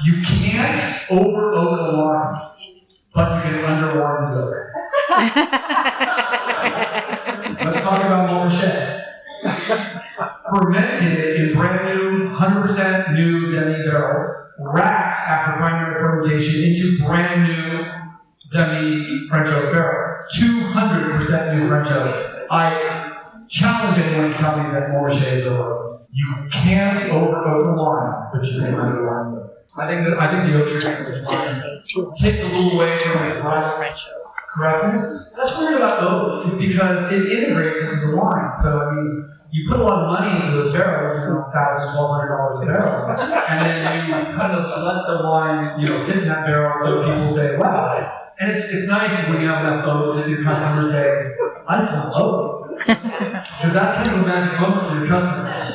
you can't over oak a wine, but you can under wine the oak. Let's talk about Montrachet. Fermented in brand new, 100% new demi barrels, racked after primary fermentation into brand new demi French oak barrels. 200% new French oak. I challenge anyone to tell me that Montrachet is over oak. You can't over oak a wine, but you can under wine them. I think the oak tree takes a little away from its French correctness. That's weird about oak, is because it integrates into the wine. So I mean, you put a lot of money into those barrels, $1,000, $1,200 a barrel, and then you kind of let the wine, sit in that barrel so people say, wow. And it's nice when you have enough oak that your customers say, I smell oak. Because that's kind of a magic moment for your customers,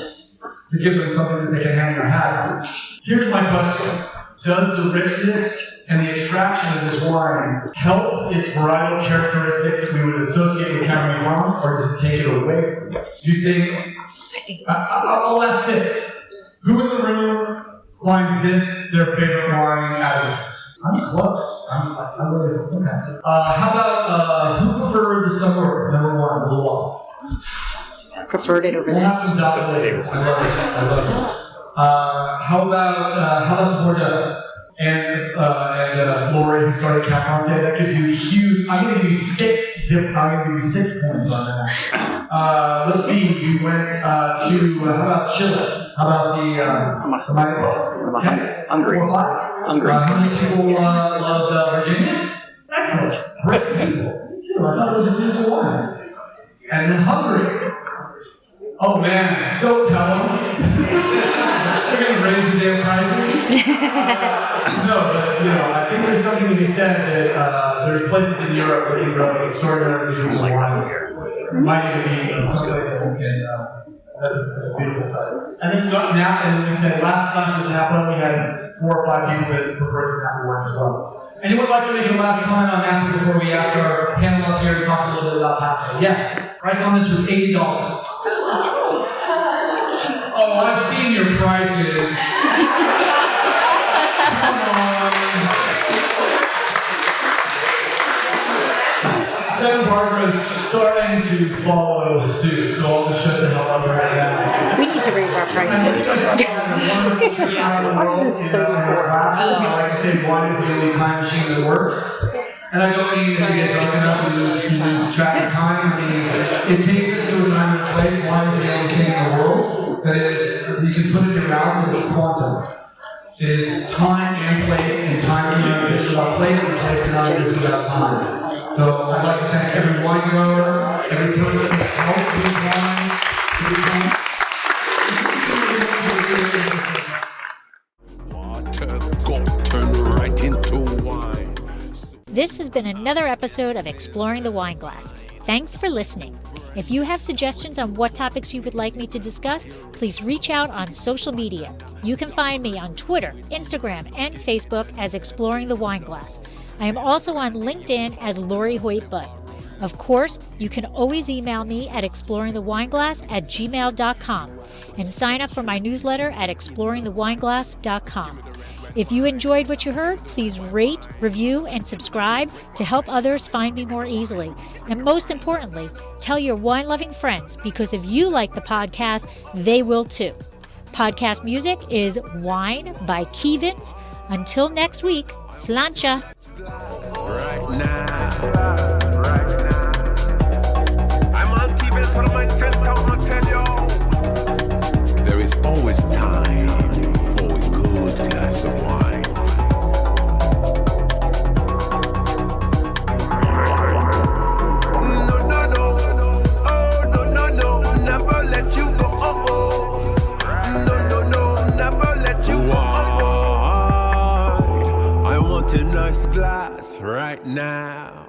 to give them something that they can hang their hat on. Here's my question. Does the richness and the extraction of this wine help its varietal characteristics that we would associate with Cabernet Franc, or does it take it away from it? Do you think? I'll ask this. Who in the room finds this their favorite wine out of this? I'm close. I'm really okay. How about who preferred the saber, number one, the wall? Preferred it over We'll have this. some dot later. I love it. How about the Bordeaux? And Lori, who started Cab Franc, that gives you huge. I'm going to give you 6 points on that. Let's see. We went to how about Chile? How about the Hungary. How many people loved Virginia? Excellent. Great people. I thought it was a beautiful wine. And then Hungary. Oh man, don't tell them. They're going to raise the damn prices. No, but I think there's something to be said that there's places in Europe where you can grow extraordinary beautiful wine. Might even be someplace in that's a beautiful site. And then we got Napa, and then we said last time with Napa, we had 4 or 5 people that preferred the Napa wine as well. Anyone like to make a last comment on Napa before we ask our panel up here to talk a little bit about Napa? Yeah, price on this was $80. Oh, I've seen your prices. Come on. Santa Barbara's starting to follow suit, so I'll just shut the hell up right now. We need to raise our prices. Ours is 34. I like to say wine is the only time machine that works. And I don't mean that you get drunk enough to lose track of time. I mean, it takes us to a time and a place. Wine is the only thing in the world that is, you can put it in your mouth and it's quantum. It is time and place, and time cannot exist without place, and place cannot exist without time. So I'd like to thank every wine grower, every person that helped with wine. Water got turned right into wine. This has been another episode of Exploring the Wine Glass. Thanks for listening. If you have suggestions on what topics you would like me to discuss, please reach out on social media. You can find me on Twitter, Instagram, and Facebook as Exploring the Wine Glass. I am also on LinkedIn as Lori Hoyt Budd. Of course, you can always email me at exploringthewineglass@gmail.com and sign up for my newsletter at exploringthewineglass.com. If you enjoyed what you heard, please rate, review, and subscribe to help others find me more easily. And most importantly, tell your wine-loving friends, because if you like the podcast, they will too. Podcast music is Wine by Kevins. Until next week, slancha. Right now. I'm on TV for my 10,000 tell you. There is always time for a good glass of wine. No. Oh, no. Never let you go. No. Never let you go. I want a nice glass right now.